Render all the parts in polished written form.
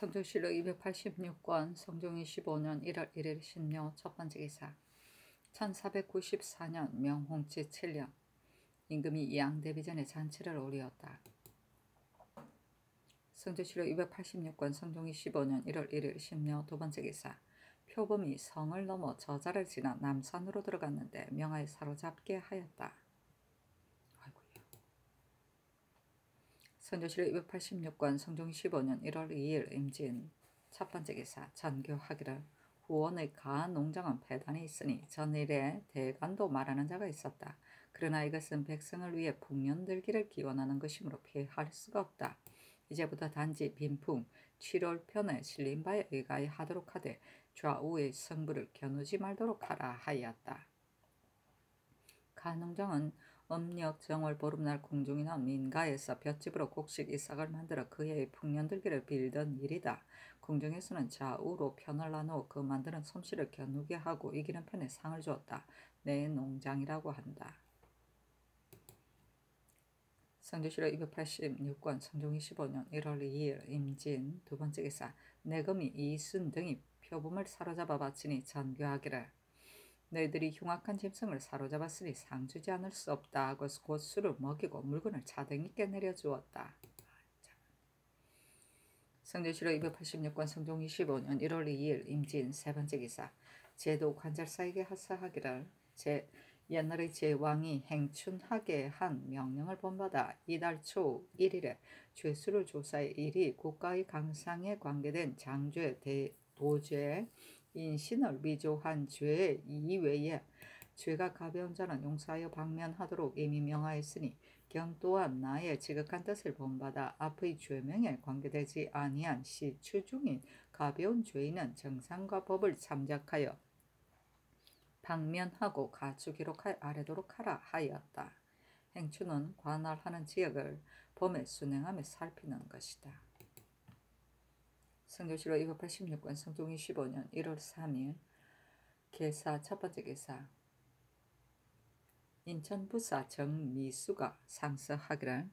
성종실록 286권 성종 25년 1월 1일 신묘 첫번째 기사. 1494년 명홍치 7년 임금이 이양대비 전에 잔치를 올리었다. 성종실록 286권 성종 25년 1월 1일 신묘 두번째 기사. 표범이 성을 넘어 저자를 지나 남산으로 들어갔는데 명하에 사로잡게 하였다. 성종실록 286권 성종 15년 1월 2일 임진 첫번째 기사. 전교하기를 후원의 가한 농장은 폐단이 있으니 전일에 대간도 말하는 자가 있었다. 그러나 이것은 백성을 위해 풍년들기를 기원하는 것이므로 피할 수가 없다. 이제부터 단지 빈풍 7월편에 실린 바에 의가하도록 하되 좌우의 성부를 겨누지 말도록 하라 하였다. 가한 농장은 음력 정월 보름날 궁중이나 민가에서 볏집으로 곡식 이삭을 만들어 그의 풍년들기를 빌던 일이다. 궁중에서는 좌우로 편을 나누어 그 만드는 솜씨를 겨누게 하고 이기는 편에 상을 주었다. 내 농장이라고 한다. 성종실록 286권 성종 25년 1월 2일 임진 두번째 기사. 내금이 이순 등이 표범을 사로잡아 바치니 전교하기를 너희들이 흉악한 짐승을 사로잡았으니 상주지 않을 수 없다 하고 곧 술을 먹이고 물건을 차등있게 내려주었다. 성종실록 286권 성종 25년 1월 2일 임진 세번째 기사. 제도 관절사에게 하사하기를 옛날의 제왕이 행춘하게 한 명령을 본받아 이달 초 1일에 죄수를 조사해 일이 국가의 강상에 관계된 장죄, 도죄, 인신을 위조한 죄 이외에 죄가 가벼운 자는 용서하여 방면하도록 이미 명하였으니 경 또한 나의 지극한 뜻을 본받아 앞의 죄명에 관계되지 아니한 시추 중인 가벼운 죄인은 정상과 법을 참작하여 방면하고 가추 기록하여 아래도록 하라 하였다. 행추는 관할하는 지역을 범에 순행하며 살피는 것이다. 성종실록 286권 성종 25년 1월 3일 계사 첫번째 계사. 인천부사 정미수가 상서하기를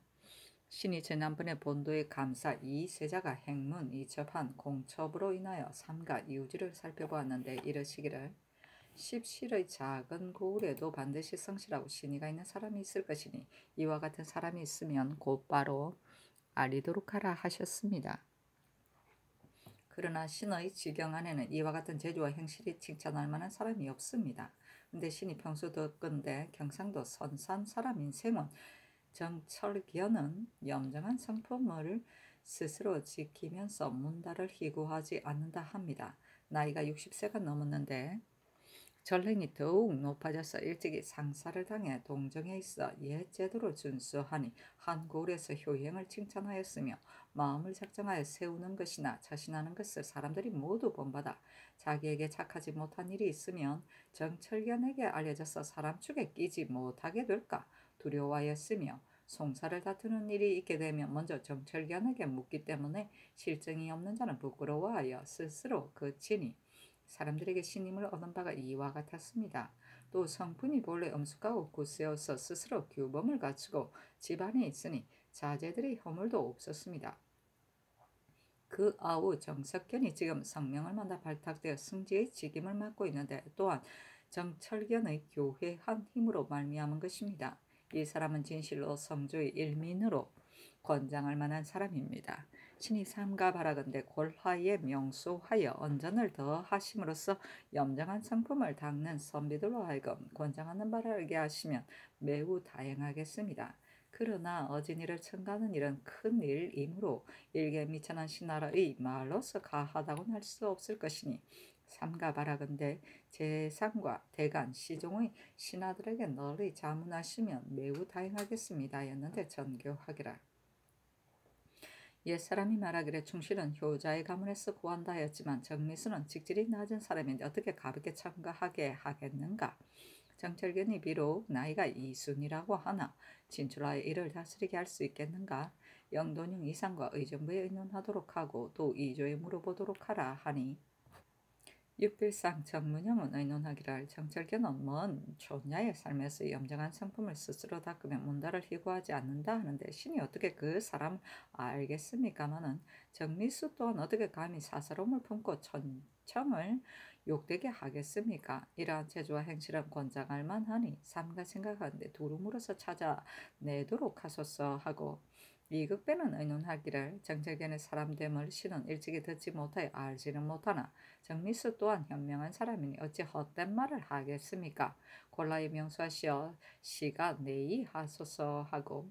신이 지난번에 본도의 감사 이세자가 행문 이첩한 공첩으로 인하여 삼가 이우지를 살펴보았는데 이르시기를 십실의 작은 고을에도 반드시 성실하고 신의가 있는 사람이 있을 것이니 이와 같은 사람이 있으면 곧바로 알리도록 하라 하셨습니다. 그러나 신의 지경 안에는 이와 같은 재주와 행실이 칭찬할 만한 사람이 없습니다. 근데 신이 평소 듣건대 경상도 선산 사람 인생은 정철견은 염정한 성품을 스스로 지키면서 문달을 희구하지 않는다 합니다. 나이가 60세가 넘었는데 전랭이 더욱 높아져서 일찍이 상사를 당해 동정에 있어 옛 제도를 준수하니 한 고을에서 효행을 칭찬하였으며 마음을 작정하여 세우는 것이나 자신하는 것을 사람들이 모두 본받아 자기에게 착하지 못한 일이 있으면 정철견에게 알려져서 사람 축에 끼지 못하게 될까 두려워하였으며 송사를 다투는 일이 있게 되면 먼저 정철견에게 묻기 때문에 실정이 없는 자는 부끄러워하여 스스로 그치니 사람들에게 신임을 얻은 바가 이와 같았습니다. 또 성품이 본래 엄숙하고 굳세어서 스스로 규범을 갖추고 집안에 있으니 자제들의 허물도 없었습니다. 그 아우 정석견이 지금 성명을 만나 발탁되어 승지의 직임을 맡고 있는데 또한 정철견의 교회한 힘으로 말미암은 것입니다. 이 사람은 진실로 성조의 일민으로 권장할 만한 사람입니다. 신이 삼가 바라건대 골화에 명소하여 언전을 더하심으로써 염정한 성품을 닦는 선비들로 하여금 권장하는 바를 알게 하시면 매우 다행하겠습니다. 그러나 어진이를 첨가하는 일은 큰 일이므로 일개 미천한 신하의 말로서 가하다고는 할 수 없을 것이니 삼가 바라건대 재상과 대간 시종의 신하들에게 널리 자문하시면 매우 다행하겠습니다. 였는데 전교하기라. 옛사람이 말하기를 충실은 효자의 가문에서 구한다 하였지만 정미수는 직질이 낮은 사람인데 어떻게 가볍게 참가하게 하겠는가. 정철견이 비록 나이가 이순이라고 하나 진출하여 이를 다스리게 할 수 있겠는가. 영돈용 이상과 의정부에 의논하도록 하고 또 이조에 물어보도록 하라 하니 육필상 정문형은 의논하기를 정철견은 먼 촌야의 삶에서 염정한 성품을 스스로 닦으며 문다를 희구하지 않는다 하는데 신이 어떻게 그 사람을 알겠습니까마는 정미수 또한 어떻게 감히 사사로움을 품고 천청을 욕되게 하겠습니까? 이러한 제주와 행실은 권장할 만하니 삼가 생각하는데 두루물어서 찾아내도록 하소서 하고 이극배는 의논하기를 정철견의 사람됨을 신은 일찍이 듣지 못하여 알지는 못하나 정미수 또한 현명한 사람이니 어찌 헛된 말을 하겠습니까? 골라이 명수하시어 시가 내의하소서 하고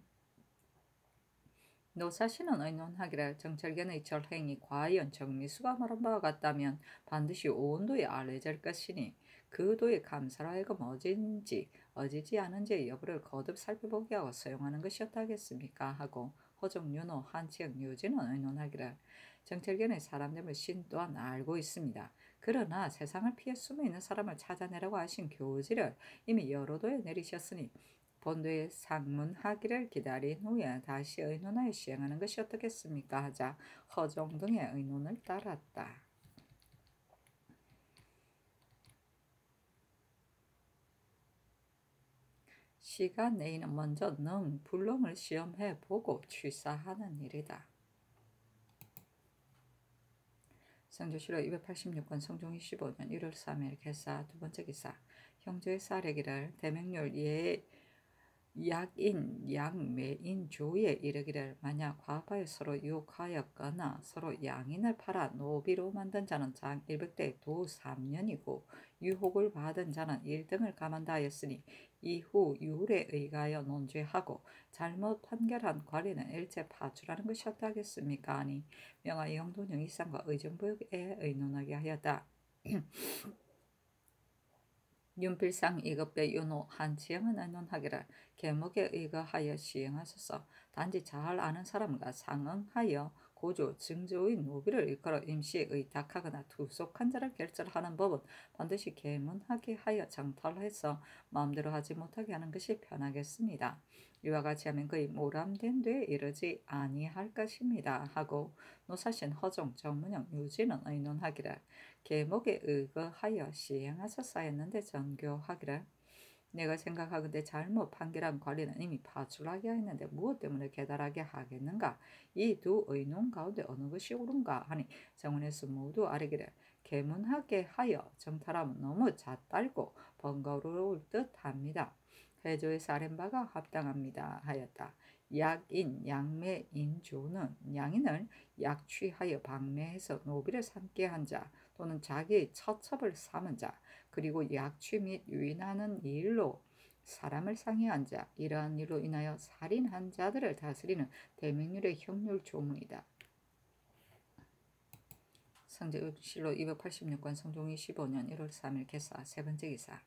노사신은 의논하기를 정철견의 절행이 과연 정미수가 말한 바와 같다면 반드시 온 도에 알려질 것이니 그 도의 감사로 하여금 어진지 어지지 않은지의 여부를 거듭 살펴보게 하고 소용하는 것이었다겠습니까? 하고 호종, 윤호, 한치영, 유진은 의논하기를 정철견의 사람됨을 신 또한 알고 있습니다. 그러나 세상을 피해 숨어있는 사람을 찾아내라고 하신 교지를 이미 여러 도에 내리셨으니 본도의 상문하기를 기다린 후에 다시 의논하여 시행하는 것이 어떻겠습니까? 하자 허종 등의 의논을 따랐다. 시가 내이는 먼저 능 불능을 시험해 보고 취사하는 일이다. 성조실록 286권 성종 25년 1월 3일 개사 두 번째 기사 형제의 사례기를 대명률 약인 양매인 조에 이르기를 만약 과거에 서로 유혹하였거나 서로 양인을 팔아 노비로 만든 자는 장 100대 도 3년이고 유혹을 받은 자는 1등을 감한다 하였으니 이후 유hul에 의하여 논죄하고 잘못 판결한 관리는 일체 파출하는 것이었다 하겠습니까? 아니 명하 영도령 이상과 의정부에 의논하게 하였다. 윤필상 이급배 윤호 한치영은 의논하기를 계목에 의거하여 시행하소서. 단지 잘 아는 사람과 상응하여 고조 증조의 노비를 일컬어 임시 의탁하거나 투속한 자를 결절하는 법은 반드시 계문하게 하여 정탈해서 마음대로 하지 못하게 하는 것이 편하겠습니다. 이와 같이 하면 거의 모람된 데에 이르지 아니할 것입니다. 하고 노사신 허종 정문영 유진은 의논하기를 계목에 의거하여 시행하셨사 했는데 전교하기를 내가 생각하건대 잘못 판결한 관리는 이미 파출하게 했는데 무엇 때문에 계달하게 하겠는가? 이 두 의논 가운데 어느 것이 옳은가 하니 정원에서 모두 아뢰기를 계문하게 하여 정탈하면 너무 잣달고 번거로울 듯합니다. 해조의 사렘바가 합당합니다 하였다. 약인 양매인조는 양인을 약취하여 방매해서 노비를 삼게 한 자 또는 자기의 처첩을 삼은 자 그리고 약취 및 유인하는 일로 사람을 상해한 자 이러한 일로 인하여 살인한 자들을 다스리는 대명률의 형률 조문이다. 성조실록 286권 성종 25년 1월 3일 개사 세 번째 기사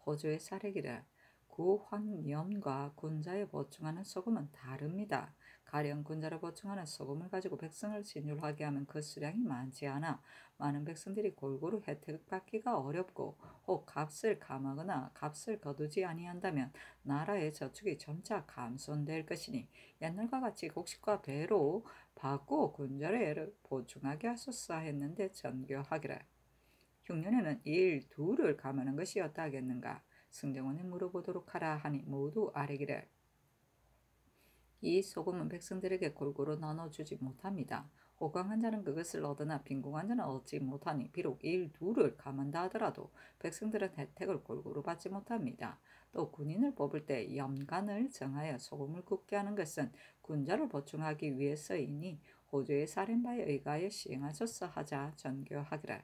호조의 사례기를 구황염과 군자에 보충하는 소금은 다릅니다. 가령 군자로 보충하는 소금을 가지고 백성을 진율하게 하면 그 수량이 많지 않아 많은 백성들이 골고루 혜택을 받기가 어렵고 혹 값을 감하거나 값을 거두지 아니한다면 나라의 저축이 점차 감손될 것이니 옛날과 같이 곡식과 배로 받고 군자를 보충하게 하소서 했는데 전교하기를 흉년에는 일 둘을 감하는 것이었다 하겠는가? 승정원에 물어보도록 하라 하니 모두 아뢰기를 이 소금은 백성들에게 골고루 나눠주지 못합니다. 호강한 자는 그것을 얻으나 빈궁한 자는 얻지 못하니 비록 일 둘을 감한다 하더라도 백성들은 혜택을 골고루 받지 못합니다. 또 군인을 뽑을 때 염간을 정하여 소금을 굽게 하는 것은 군자를 보충하기 위해서이니 호조의 사렘바에 의하여 시행하소서 하자 전교하기를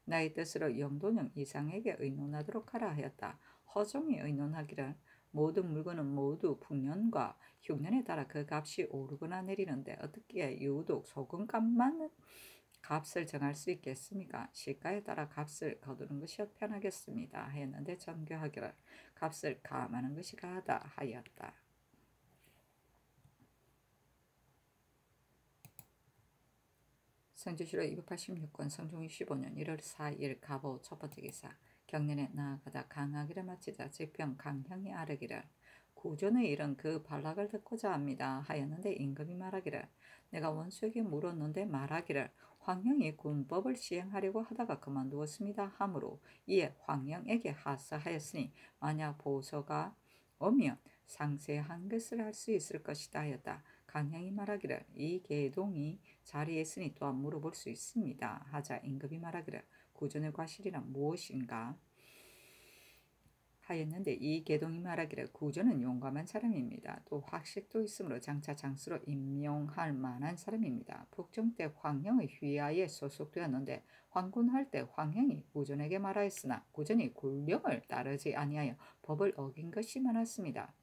나의 뜻으로 영도령 이상에게 의논하도록 하라 하였다. 허종이 의논하기를 모든 물건은 모두 풍년과 흉년에 따라 그 값이 오르거나 내리는데 어떻게 유독 소금값만 값을 정할 수 있겠습니까? 시가에 따라 값을 거두는 것이 편하겠습니다. 하였는데 전교하기를 값을 감하는 것이 가하다 하였다. 성조실록 286권 성종 25년 1월 4일 갑오 첫 번째 기사 경년에 나아가다 강하기를 마치자 제평 강형이 아뢰기를 구전의 일은 그 반락을 듣고자 합니다 하였는데 임금이 말하기를 내가 원수에게 물었는데 말하기를 황령이 군법을 시행하려고 하다가 그만두었습니다 하므로 이에 황령에게 하사하였으니 만약 보서가 오면 상세한 것을 할 수 있을 것이다 하였다. 강령이 말하기를 이 계동이 자리에 있으니 또한 물어볼 수 있습니다 하자 임금이 말하기를 구전의 과실이란 무엇인가 하였는데 이 계동이 말하기를 구전은 용감한 사람입니다. 또 학식도 있으므로 장차 장수로 임명할 만한 사람입니다. 북정 때 황형의 휘하에 소속되었는데 황군할 때 황형이 구전에게 말하였으나 구전이 군령을 따르지 아니하여 법을 어긴 것이 많았습니다.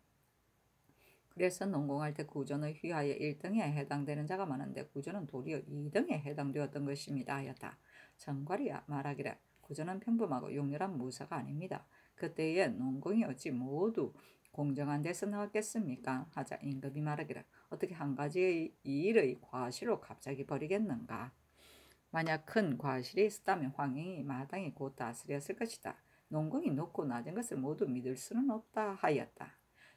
그래서 농공할 때 구전의 휘하에 1등에 해당되는 자가 많은데 구전은 도리어 2등에 해당되었던 것입니다 하였다. 정괄이 말하기를 구전은 평범하고 용렬한 무사가 아닙니다. 그때에 농공이 어찌 모두 공정한 데서 나왔겠습니까? 하자 임금이 말하기를 어떻게 한 가지의 일의 과실로 갑자기 버리겠는가? 만약 큰 과실이 있었다면 황행이 마땅히 곧 다스렸을 것이다. 농공이 높고 낮은 것을 모두 믿을 수는 없다 하였다.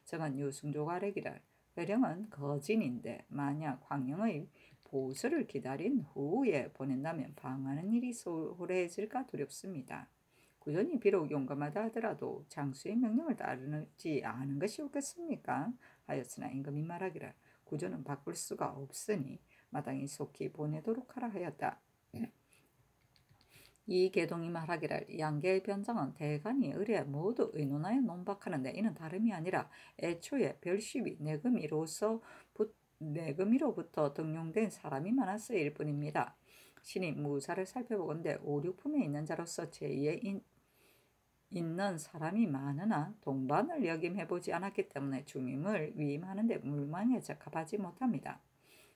정은 유승조가 아뢰기를 회령은 거진인데 만약 황령의 보수를 기다린 후에 보낸다면 방하는 일이 소홀해질까 두렵습니다. 구전이 비록 용감하다 하더라도 장수의 명령을 따르지 않은 것이 옳겠습니까? 하였으나 임금이 말하기를 구전은 바꿀 수가 없으니 마땅히 속히 보내도록 하라 하였다. 이 계동이 말하기를 양계의 변장은 대간이 의뢰 모두 의논하여 논박하는데 이는 다름이 아니라 애초에 별십이 내금위로부터 등용된 사람이 많았을 뿐입니다. 신이 무사를 살펴보건대 오륙품에 있는 자로서 제의에 있는 사람이 많으나 동반을 역임해보지 않았기 때문에 중임을 위임하는데 물망에 적합하지 못합니다.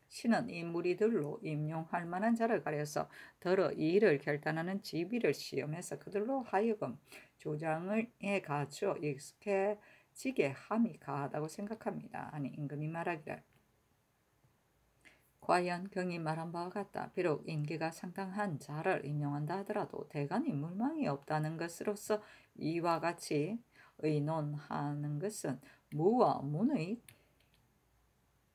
신은 이 무리들로 임용할 만한 자를 가려서 더러 이 일을 결단하는 지위를 시험해서 그들로 하여금 조장에 갖추어 익숙해지게 함이 가하다고 생각합니다. 아니 임금이 말하기를 과연 경이 말한 바와 같다. 비록 인기가 상당한 자를 임용한다 하더라도 대간이 물망이 없다는 것으로서 이와 같이 의논하는 것은 무와 문의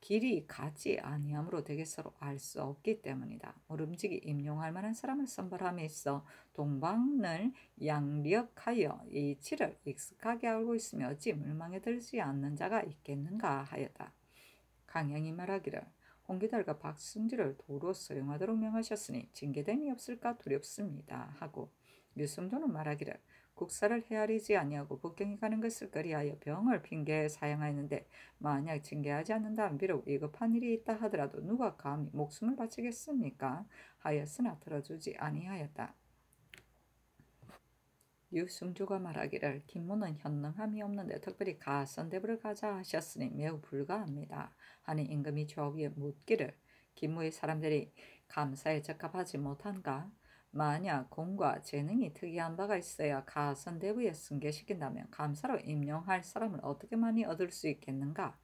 길이 같지 아니함으로 되게 서로 알 수 없기 때문이다. 모름지기 임용할 만한 사람을 선발함에 있어 동방을 양력하여 이치를 익숙하게 알고 있으며 어찌 물망에 들지 않는 자가 있겠는가 하였다. 강양이 말하기를 홍기달과 박승지를 도로 서용하도록 명하셨으니 징계됨이 없을까 두렵습니다 하고 유승조는 말하기를 국사를 헤아리지 아니하고 북경에 가는 것을 거리하여 병을 핑계에 사용하였는데 만약 징계하지 않는다면 비록 위급한 일이 있다 하더라도 누가 감히 목숨을 바치겠습니까? 하였으나 들어주지 아니하였다. 유승조가 말하기를 김무는 현능함이 없는데 특별히 가선대부를 가자 하셨으니 매우 불가합니다. 하니 임금이 조위에 묻기를 김무의 사람들이 감사에 적합하지 못한가? 만약 공과 재능이 특이한 바가 있어야 가선대부에 승계시킨다면 감사로 임용할 사람을 어떻게 많이 얻을 수 있겠는가?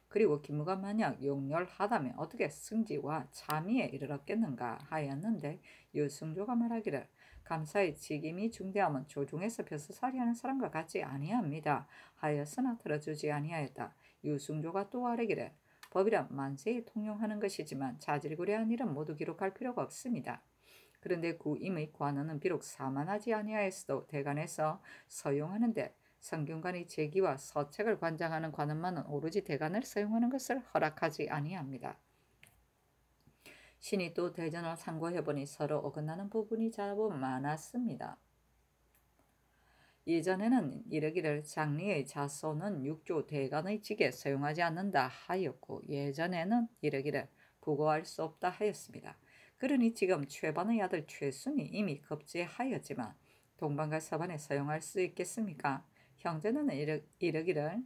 그리고 김무가 만약 용렬하다면 어떻게 승지와 참의에 이르렀겠는가 하였는데 유승조가 말하기를 감사의 직임이 중대함은 조중에서 벼슬살이하는 사람과 같지 아니합니다 하였으나 들어주지 아니하였다. 유승조가 또 아뢰기를 법이란 만세에 통용하는 것이지만 자질구레한 일은 모두 기록할 필요가 없습니다. 그런데 구임의 관원은 비록 사만하지 아니하였어도 대간에서 서용하는데 성균관의 제기와 서책을 관장하는 관원만은 오로지 대간을 서용하는 것을 허락하지 아니합니다. 신이 또 대전을 상고해보니 서로 어긋나는 부분이 제법 많았습니다. 예전에는 이르기를 장리의 자손은 육조 대간의 직에 서용하지 않는다 하였고 예전에는 이르기를 부고할 수 없다 하였습니다. 그러니 지금 최반의 아들 최순이 이미 급제하였지만 동방과 서반에 서용할 수 있겠습니까? 형제는 이르기를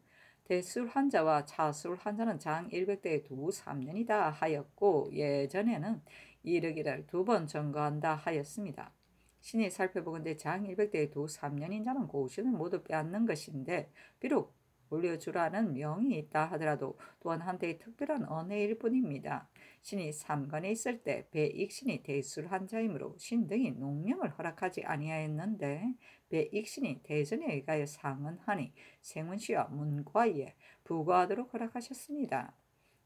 대술 한자와 차술 한자는 장 100대에 두 3년이다 하였고 예전에는 이르기를 2번 전거한다 하였습니다. 신이 살펴보건대 장 100대에 두 3년인 자는 고신을 모두 빼앗는 것인데 비록 올려주라는 명이 있다 하더라도 또한 한때의 특별한 언해일 뿐입니다. 신이 삼관에 있을 때 배익신이 대술한 자이므로 신 등이 농명을 허락하지 아니하였는데 배익신이 대전에 의하여 상언하니 생문씨와 문과에 부과하도록 허락하셨습니다.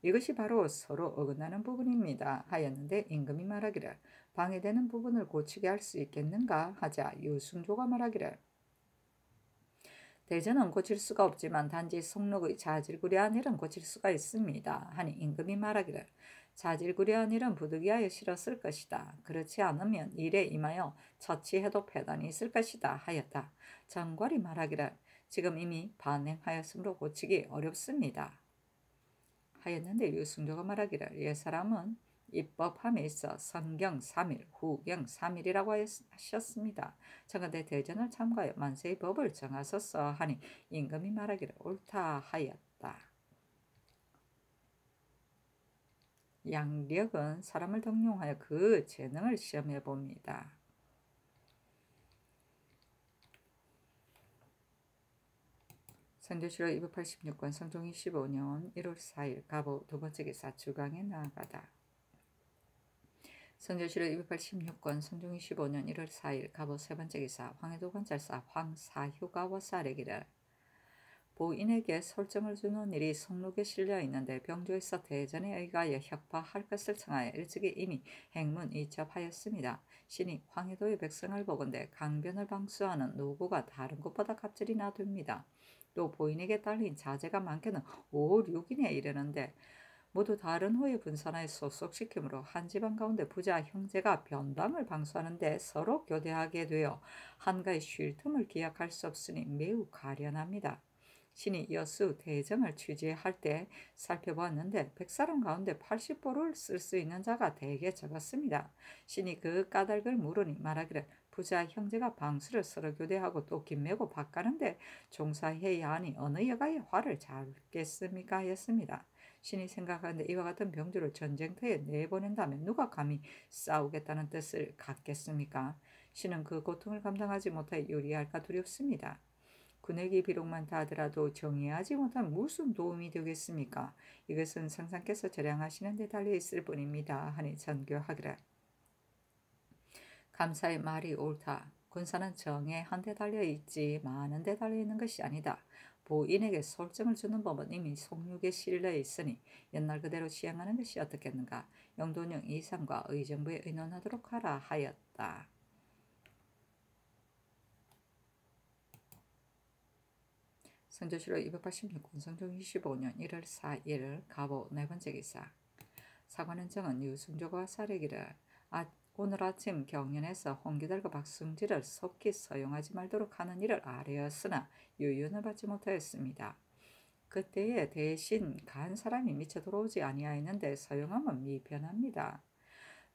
이것이 바로 서로 어긋나는 부분입니다 하였는데 임금이 말하기를 방해되는 부분을 고치게 할 수 있겠는가 하자 유승조가 말하기를 대전은 고칠 수가 없지만 단지 속록의 자질구레한 일은 고칠 수가 있습니다 하니 임금이 말하기를 자질구레한 일은 부득이하여 싫었을 것이다. 그렇지 않으면 일에 임하여 처치해도 패단이 있을 것이다 하였다. 정괄이 말하기를 지금 이미 반행하였으므로 고치기 어렵습니다 하였는데 유승조가 말하기를 옛사람은 입법함에 있어 선경 3일, 후경 3일이라고 하셨습니다. 청컨대 대전을 참가하여 만세의 법을 정하소서 하니 임금이 말하기를 옳다 하였다. 양력은 사람을 등용하여 그 재능을 시험해 봅니다. 선조실록 286권 성종 25년 1월 4일 갑오 두번째 기사 주강에 나아가다. 선조실록 286권 성종 25년 1월 4일 갑오 세번째 기사 황해도 관찰사 황사휴가 와사례기를 보인에게 설정을 주는 일이 속록에 실려 있는데 병조에서 대전에 의하여 혁파할 것을 청하여 일찍이 이미 행문 이첩하였습니다. 신이 황해도의 백성을 보건대 강변을 방수하는 노고가 다른 곳보다 갑절이나 됩니다. 또 보인에게 딸린 자제가 많게는 5, 6인에 이르는데 모두 다른 호의 분산하에 소속시키므로 한 집안 가운데 부자 형제가 변방을 방수하는데 서로 교대하게 되어 한가히 쉴 틈을 기약할 수 없으니 매우 가련합니다. 신이 여수 대정을 취재할 때 살펴보았는데 100사람 가운데 80보를 쓸 수 있는 자가 대개 적었습니다. 신이 그 까닭을 물으니 말하기를 부자 형제가 방수를 서로 교대하고 또 김매고 바가는데 종사해야 하니 어느 여가의 화를 잡겠습니까 하였습니다. 신이 생각하는데 이와 같은 병주를 전쟁터에 내보낸다면 누가 감히 싸우겠다는 뜻을 갖겠습니까? 신은 그 고통을 감당하지 못해 유리할까 두렵습니다. 군액이 비록 많다 하더라도 정의하지 못한 무슨 도움이 되겠습니까? 이것은 상상께서 절량하시는 데 달려 있을 뿐입니다 하니 전교하기를 감사의 말이 옳다. 군사는 정에 한 데 달려 있지 많은 데 달려 있는 것이 아니다. 보인에게 설정을 주는 법은 이미 속육에 실려 있으니 옛날 그대로 시행하는 것이 어떻겠는가. 영돈령 이상과 의정부에 의논하도록 하라 하였다. 선조실록 286권 성종 25년 1월 4일 갑오 네번째 기사 사관은 정은 유승조가 사례기를 오늘 아침 경연에서 홍기달과 박승지를 속히 서용하지 말도록 하는 일을 아뢰었으나 유윤을 받지 못하였습니다. 그때에 대신 간 사람이 미처 들어오지 아니하였는데 서용하면 미편합니다.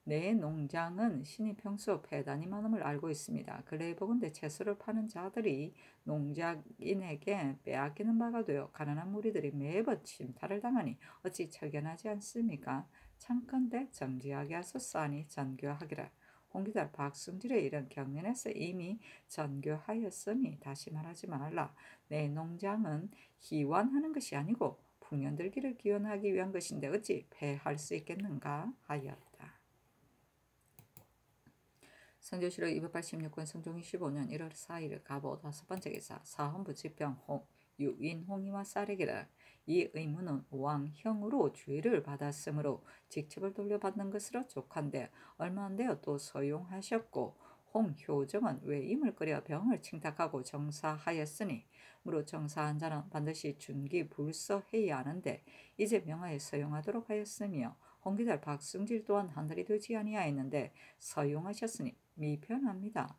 내 농장은 신이 평소 배단이 많음을 알고 있습니다. 근래 보건대 채소를 파는 자들이 농작인에게 빼앗기는 바가 되어 가난한 무리들이 매번 침탈을 당하니 어찌 철견하지 않습니까? 창건대 정지하게 하소서 하니 전교하기를 홍기달 박승질의 일은 경연에서 이미 전교하였으니 다시 말하지 말라. 내 농장은 희환하는 것이 아니고 풍년들기를 기원하기 위한 것인데 어찌 패할 수 있겠는가 하였다. 선조실록 286권 성종 25년 1월 4일 갑오 다섯번째 기사 사헌부 지평 유인 홍의와 사례기를 이 의무는 왕형으로 주의를 받았으므로 직책을 돌려받는 것으로 족한데 얼마 안 되어 또 서용하셨고 홍효정은 외임을 끓여 병을 칭탁하고 정사하였으니 무릇 정사한 자는 반드시 준기 불서해야 하는데 이제 명하에 서용하도록 하였으며 홍기달 박승질 또한 한 달이 되지 아니하였는데 서용하셨으니 미편합니다.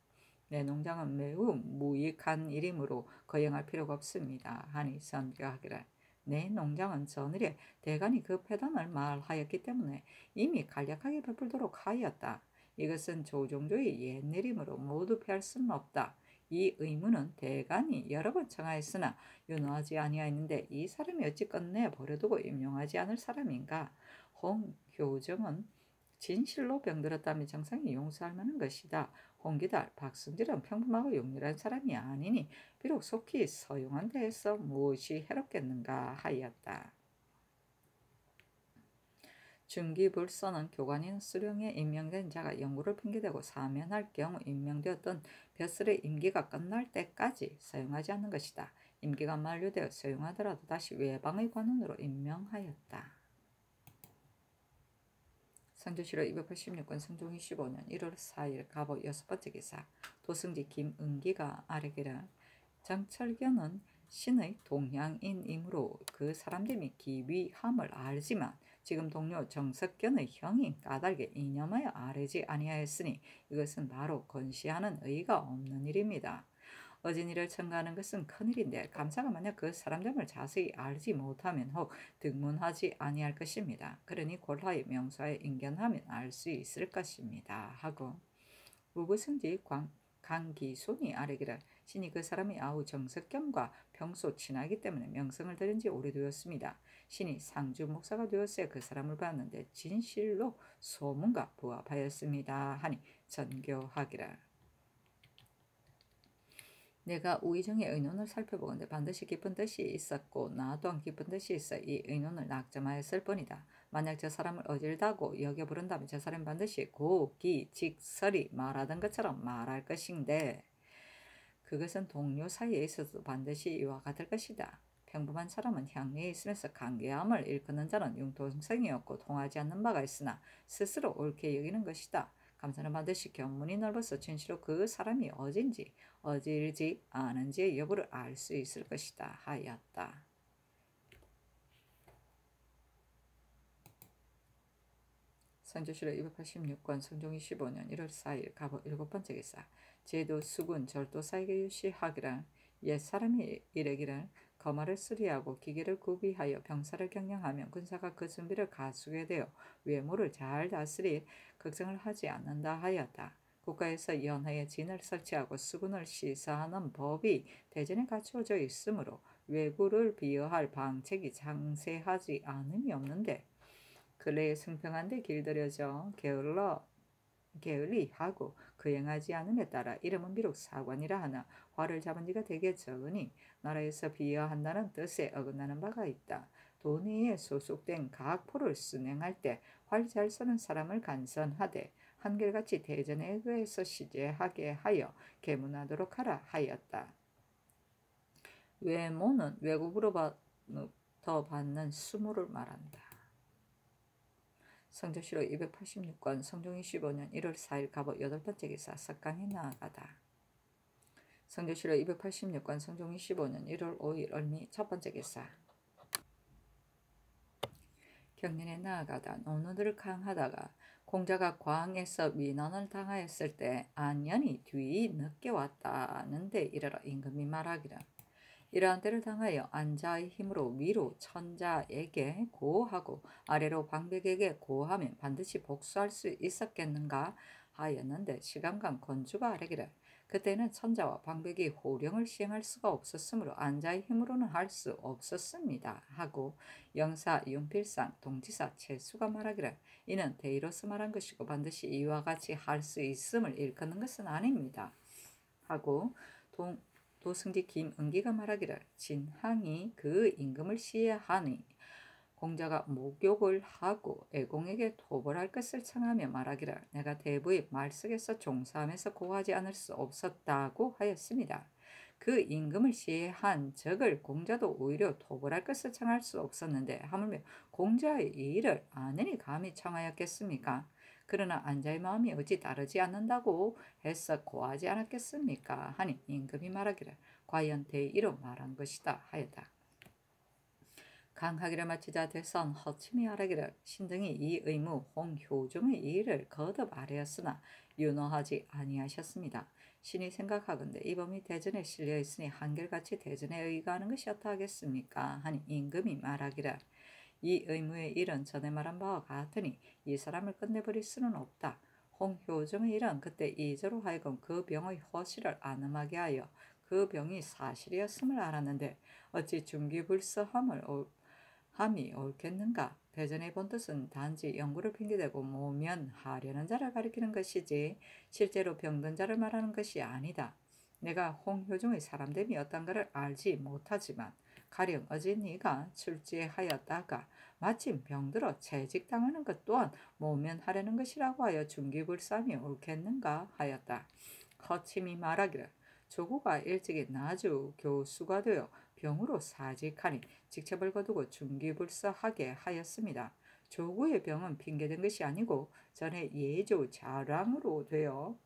내 농장은 매우 무익한 일이므로 거행할 필요가 없습니다 하니 선교하기를 내 농장은 전일에 대간이 그 패단을 말하였기 때문에 이미 간략하게 베풀도록 하였다. 이것은 조종조의 옛일이므로 모두 피할 수는 없다. 이 의무는 대간이 여러 번 청하였으나 윤호하지 아니하였는데 이 사람이 어찌 끝내 버려두고 임용하지 않을 사람인가. 홍효정은 진실로 병들었다면 정상이 용서할 만한 것이다. 홍기달, 박승질은 평범하고 용렬한 사람이 아니니 비록 속히 서용한 데에서 무엇이 해롭겠는가 하였다. 중기불서는 교관인 수령에 임명된 자가 영구를 핑계대고 사면할 경우 임명되었던 벼슬의 임기가 끝날 때까지 사용하지 않는 것이다. 임기가 만료되어 사용하더라도 다시 외방의 관원으로 임명하였다. 상조실록 286권 성종이 15년 1월 4일 갑오 6번째 기사. 도승지 김은기가 아뢰기를 정철견은 신의 동향인이므로 그 사람들이 기위함을 알지만 지금 동료 정석견의 형이 까닭에 이념하여 아뢰지 아니하였으니 이것은 바로 건시하는 의의가 없는 일입니다. 어진이를 청구하는 것은 큰일인데 감사가 만약 그 사람됨을 자세히 알지 못하면 혹 등문하지 아니할 것입니다. 그러니 골하여 명수하여 인견하면 알 수 있을 것입니다. 하고 우부승지 강기손이 아뢰기를 신이 그 사람이 아우 정석겸과 평소 친하기 때문에 명성을 들은 지 오래되었습니다. 신이 상주 목사가 되었어야 그 사람을 봤는데 진실로 소문과 부합하였습니다. 하니 전교하기를 내가 우의정의 의논을 살펴보건대 반드시 깊은 뜻이 있었고 나 또한 깊은 뜻이 있어 이 의논을 낙점하였을 뿐이다. 만약 저 사람을 어질다고 여겨 부른다면 저 사람은 반드시 고기직설이 말하던 것처럼 말할 것인데 그것은 동료 사이에 있어도 반드시 이와 같을 것이다. 평범한 사람은 향리에 있으면서 간계함을 일컫는 자는 융통성이었고 통하지 않는 바가 있으나 스스로 옳게 여기는 것이다. 감사는 반드시 견문이 넓어서 진실로 그 사람이 어진지 어질지 않은지의 여부를 알 수 있을 것이다 하였다. 선조실록 286권 성종이 15년 1월 4일 갑오 7번째 기사. 제도 수군 절도사에게 유시하기를 옛사람이 이르기를 거마를 수리하고 기계를 구비하여 병사를 경영하면 군사가 그 준비를 가수게 되어 외모를 잘 다스릴 걱정을 하지 않는다 하였다. 국가에서 연하의 진을 설치하고 수군을 시사하는 법이 대전에 갖추어져 있으므로 외구를 비여할 방책이 장세하지 않음이 없는데 근래에 승평한데 길들여져 게을리하고 거행하지 않음에 따라 이름은 비록 사관이라 하나 화를 잡은 지가 되게 적으니 나라에서 비여한다는 뜻에 어긋나는 바가 있다. 도내에 소속된 각포를 순행할 때 활 잘 쏘는 사람을 간선하되 한결같이 대전에 의해서 시제하게 하여 계문하도록 하라 하였다. 외모는 외국으로부터 받는 수모를 말한다. 성조실록 286권 성종이 15년 1월 4일 갑오 8번째 기사. 석강에 나아가다. 성조실록 286권 성종이 15년 1월 5일 얼미 첫번째 기사. 경년에 나아가다 노는을 강하다가 공자가 광에서 민원을 당하였을 때 안연이 뒤 늦게 왔다는데 이르러 임금이 말하기를 이러한 때를 당하여 안자의 힘으로 위로 천자에게 고하고 아래로 방백에게 고하면 반드시 복수할 수 있었겠는가 하였는데 시감관 건주가 아뢰기를 그때는 천자와 방백이 호령을 시행할 수가 없었으므로 안자의 힘으로는 할 수 없었습니다 하고 영사 윤필상 동지사 최수가 말하기를 이는 대의로서 말한 것이고 반드시 이와 같이 할 수 있음을 일컫는 것은 아닙니다 하고 도승지 김은기가 말하기를 진항이 그 임금을 시해하니 공자가 목욕을 하고 애공에게 토벌할 것을 청하며 말하기를 내가 대부의 말석에서 종사하면서 고하지 않을 수 없었다고 하였습니다. 그 임금을 시해한 적을 공자도 오히려 토벌할 것을 청할 수 없었는데 하물며 공자의 일을 아내니 감히 청하였겠습니까? 그러나 안자의 마음이 어찌 따르지 않는다고 해서 고하지 않았겠습니까? 하니 임금이 말하기를 과연 대의로 말한 것이다 하였다. 강하기를 마치자 대선 허침이 아뢰기를 신등이 이 의무 홍효종의 일을 거듭 아뢰었으나 윤호하지 아니하셨습니다. 신이 생각하건대 이 범이 대전에 실려 있으니 한결같이 대전에 의거하는 것이 어떠하겠습니까? 하니 임금이 말하기를 이 의무의 일은 전에 말한 바와 같으니 이 사람을 끝내버릴 수는 없다. 홍효종의 일은 그때 이저로 하여금 그 병의 허실을 안음하게 하여 그 병이 사실이었음을 알았는데 어찌 중기불서함이 옳겠는가? 대전의 본뜻은 단지 연구를 핑계대고 모면하려는 자를 가리키는 것이지 실제로 병든 자를 말하는 것이 아니다. 내가 홍효중의 사람됨이 어떤가를 알지 못하지만 가령 어제 네가 출제하였다가 마침 병들어 채직당하는 것 또한 모면하려는 것이라고 하여 중기불삼이 옳겠는가 하였다. 거침이 말하기를 조구가 일찍이 나주 교수가 되어 병으로 사직하니 직책을 거두고 중기불사하게 하였습니다. 조구의 병은 핑계된 것이 아니고 전에 예조 자랑으로 되어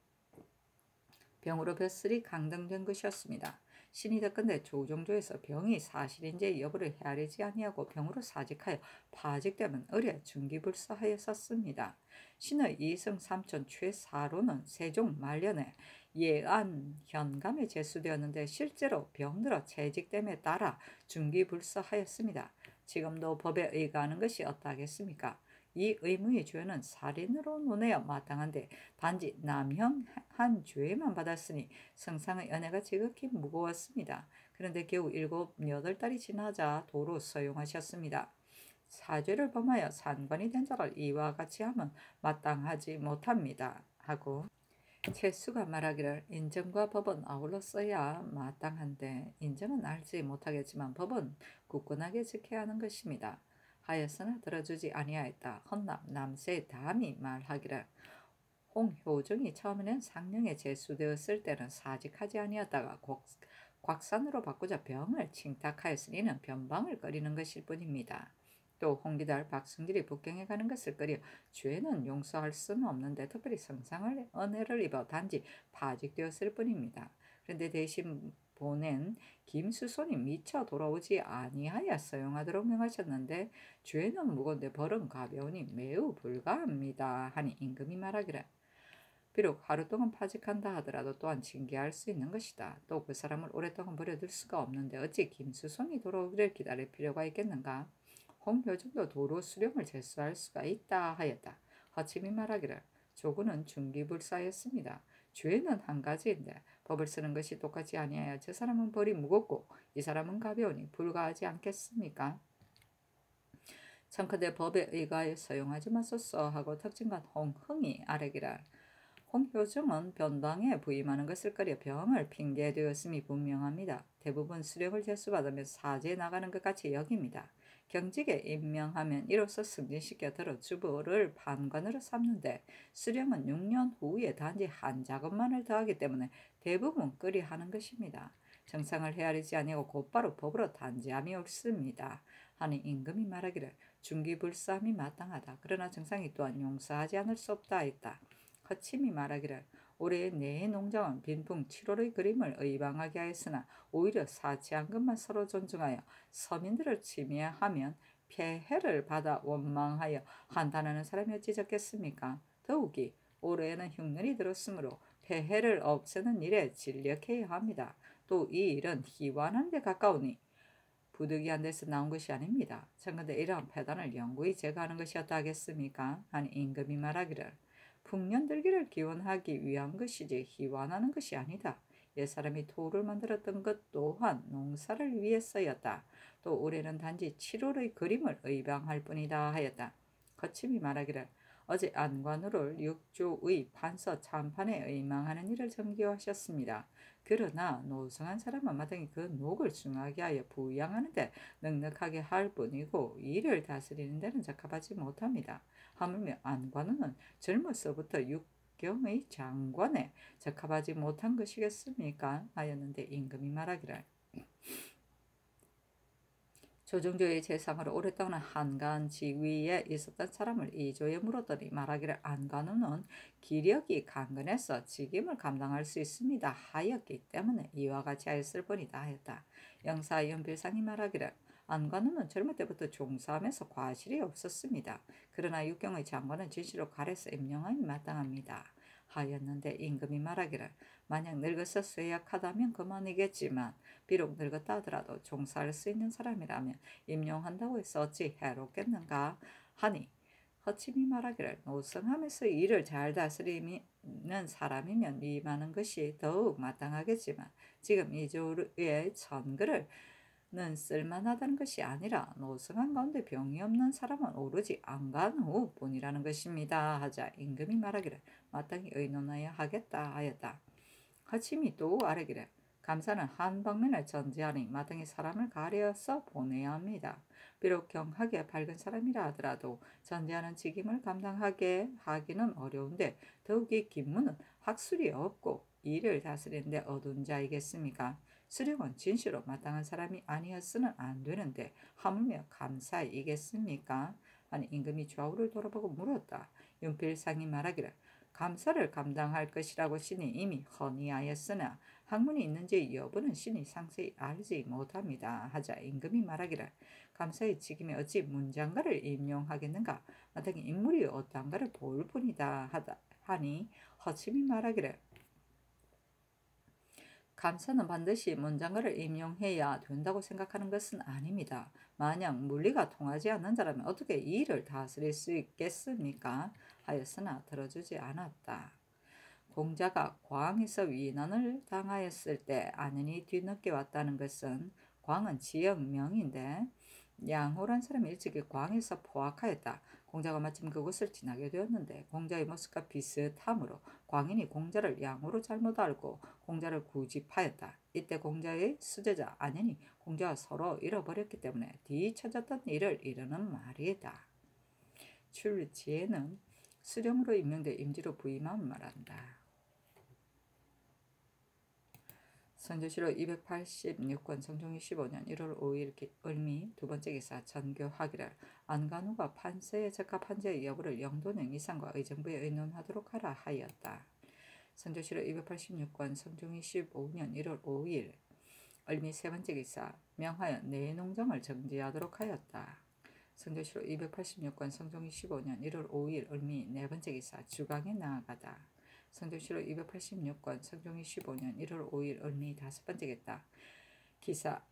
병으로 벼슬이 강등된 것이었습니다. 신이 덧건대 조정조에서 병이 사실인지 여부를 헤아리지 아니하고 병으로 사직하여 파직되면 의뢰 중기불사하였었습니다. 신의 이승 삼촌 최사로는 세종 말년에 예안 현감에 제수되었는데 실제로 병들어 채직됨에 따라 중기불사하였습니다. 지금도 법에 의거하는 것이 어떠하겠습니까? 이 의무의 죄는 살인으로 논해야 마땅한데 단지 남형한 죄만 받았으니 성상의 은혜가 지극히 무거웠습니다. 그런데 겨우 7, 8달이 지나자 도로 서용하셨습니다. 사죄를 범하여 산관이 된 자를 이와 같이 하면 마땅하지 못합니다. 하고 채수가 말하기를 인정과 법은 아울러 써야 마땅한데 인정은 알지 못하겠지만 법은 굳건하게 지켜야 하는 것입니다. 하였으나 들어주지 아니하였다. 헌납 남세 담이 말하기를 홍효중이 처음에는 상령에 제수되었을 때는 사직하지 아니었다가 곽산으로 바꾸자 병을 칭탁하였으니 이는 변방을 꺼리는 것일 뿐입니다. 또 홍기달 박승길이 북경에 가는 것을 꺼려 죄는 용서할 수는 없는데 특별히 성상을 은혜를 입어 단지 파직되었을 뿐입니다. 그런데 대신 보낸 김수손이 미처 돌아오지 아니하여 서용하도록 명하셨는데 죄는 무거운데 벌은 가벼우니 매우 불가합니다. 하니 임금이 말하기를 비록 하루 동안 파직한다 하더라도 또한 징계할 수 있는 것이다. 또 그 사람을 오랫동안 버려둘 수가 없는데 어찌 김수손이 돌아오기를 기다릴 필요가 있겠는가? 홍효중도 도로 수령을 제수할 수가 있다 하였다. 허침이 말하기를 조구는 중기불사였습니다. 죄는 한 가지인데 법을 쓰는 것이 똑같지 아니하여 저 사람은 벌이 무겁고 이 사람은 가벼우니 불가하지 않겠습니까? 청컨대 법에 의거하여 서용하지 마소서 하고 특징관 홍흥이 아뢰기를 홍효중은 변방에 부임하는 것을 꺼려 병을 핑계되었음이 분명합니다. 대부분 수령을 제수받으며 사제에 나가는 것 같이 여깁니다. 경직에 임명하면 이로써 승진시켜 들어 주부를 판관으로 삼는데 수령은 6년 후에 단지 한 작업만을 더하기 때문에 대부분 끄리하는 것입니다. 정상을 헤아리지 아니하고 곧바로 법으로 단죄함이 옳습니다. 하니 임금이 말하기를 중기불사함이 마땅하다. 그러나 정상이 또한 용서하지 않을 수 없다 했다. 거침이 말하기를 올해 내 농장은 빈풍 7월의 그림을 의방하게 하였으나 오히려 사치한 것만 서로 존중하여 서민들을 침해하면 폐해를 받아 원망하여 한탄하는 사람이 어찌 적겠습니까? 더욱이 올해에는 흉년이 들었으므로 폐해를 없애는 일에 진력해야 합니다. 또 이 일은 희완한 데 가까우니 부득이한 데서 나온 것이 아닙니다. 청컨대 이러한 폐단을 영구히 제거하는 것이었다 하겠습니까? 하니 임금이 말하기를 풍년들기를 기원하기 위한 것이지 희완하는 것이 아니다. 옛사람이 토를 만들었던 것 또한 농사를 위해서였다. 또 올해는 단지 7월의 그림을 의방할 뿐이다 하였다. 거침이 말하기를 어제 안관우를 6조의 판서 참판에 의망하는 일을 정기하셨습니다. 그러나 노성한 사람은 마땅히 그 녹을 중하게 하여 부양하는데 넉넉하게 할 뿐이고 이를 다스리는 데는 적합하지 못합니다. 하물며 안관우는 젊어서부터 육경의 장관에 적합하지 못한 것이겠습니까? 하였는데 임금이 말하기를 조정조의 재상으로 오랫동안 한간 지위에 있었던 사람을 이조에 물었더니 말하기를 안관우는 기력이 강건해서 직임을 감당할 수 있습니다 하였기 때문에 이와 같이 하였을 뿐이다 하였다. 영사 연필상이 말하기를 안관우는 젊을 때부터 종사하면서 과실이 없었습니다. 그러나 육경의 장관은 진실로 가려서 임명함이 마땅합니다 하였는데 임금이 말하기를 만약 늙어서 쇠약하다면 그만이겠지만 비록 늙었다 하더라도 종사할 수 있는 사람이라면 임용한다고 해서 어찌 해롭겠는가 하니 허침이 말하기를 노성하면서 일을 잘 다스리는 사람이면 임하는 것이 더욱 마땅하겠지만 지금 이조의 천글을 쓸만하다는 것이 아니라 노승한 가운데 병이 없는 사람은 오로지 안간후 뿐이라는 것입니다. 하자 임금이 말하기를 마땅히 의논하여야 하겠다 하였다. 허침이 또 아뢰기를 감사는 한 방면을 전제하니 마땅히 사람을 가려서 보내야 합니다. 비록 경하게 밝은 사람이라 하더라도 전제하는 직임을 감당하게 하기는 어려운데 더욱이 김무는 학술이 없고 일을 다스리는데 어두운 자이겠습니까? 수령은 진실로 마땅한 사람이 아니었으면 안 되는데 하물며 감사이겠습니까? 아니 임금이 좌우를 돌아보고 물었다. 윤필상이 말하기를 감사를 감당할 것이라고 신이 이미 헌의하였으나 학문이 있는지 여부는 신이 상세히 알지 못합니다. 하자 임금이 말하기를 감사의 직임에 어찌 문장가를 임용하겠는가? 마땅히 인물이 어떠한가를 볼 뿐이다 하니 허침이 말하기를 감사는 반드시 문장가를 임용해야 된다고 생각하는 것은 아닙니다. 만약 물리가 통하지 않는 자라면 어떻게 이 일을 다스릴 수 있겠습니까? 하였으나 들어주지 않았다. 공자가 광에서 위난을 당하였을 때 안연히 뒤늦게 왔다는 것은 광은 지역명인데 양호란 사람이 일찍이 광에서 포악하였다. 공자가 마침 그곳을 지나게 되었는데 공자의 모습과 비슷하므로 광인이 공자를 양호로 잘못 알고 공자를 구집하였다. 이때 공자의 수제자 안연이 공자와 서로 잃어버렸기 때문에 뒤처졌던 일을 이르는 말이다. 출지에는 수령으로 임명돼 임지로 부임함을 말한다. 선조실록 286권 성종이 15년 1월 5일 을미 두 번째 기사 전교하기를 안간호가 판세에 적합한 자의 여부를 영도령 이상과 의정부에 의논하도록 하라 하였다. 선조실록 286권 성종이 15년 1월 5일 을미 세 번째 기사 명하여 내농정을 정지하도록 하였다. 선조실록 286권 성종이 15년 1월 5일 을미 네 번째 기사 주강에 나아가다. 성조실록 286권 성종이 15년 1월 5일 을미 다섯 번째 기사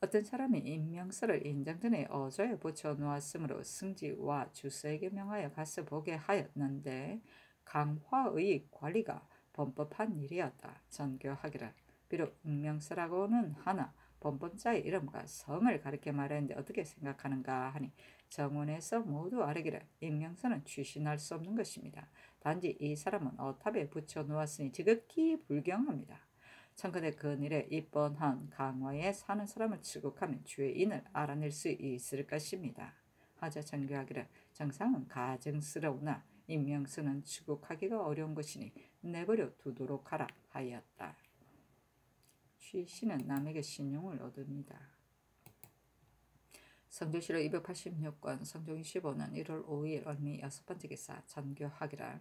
어떤 사람이 임명서를 인장전에 어조에 붙여 놓았으므로 승지와 주서에게 명하여 가서 보게 하였는데 강화의 관리가 범법한 일이었다. 전교하기를 비록 임명서라고는 하나 범법자의 이름과 성을 가리켜 말했는데 어떻게 생각하는가 하니 정원에서 모두 아뢰기를 임명서는 취신할 수 없는 것입니다. 단지 이 사람은 어탑에 붙여 놓았으니 지극히 불경합니다. 청컨대 그늘에 입번한 강화에 사는 사람을 추국하면 죄인을 알아낼 수 있을 것입니다. 하자 전교하기를 정상은 가증스러우나 임명서는 추국하기가 어려운 것이니 내버려 두도록 하라 하였다. 취신은 남에게 신용을 얻습니다. 성조실록 286권 성종이 15년 1월 5일 을미 여섯 번째 기사 전교하기를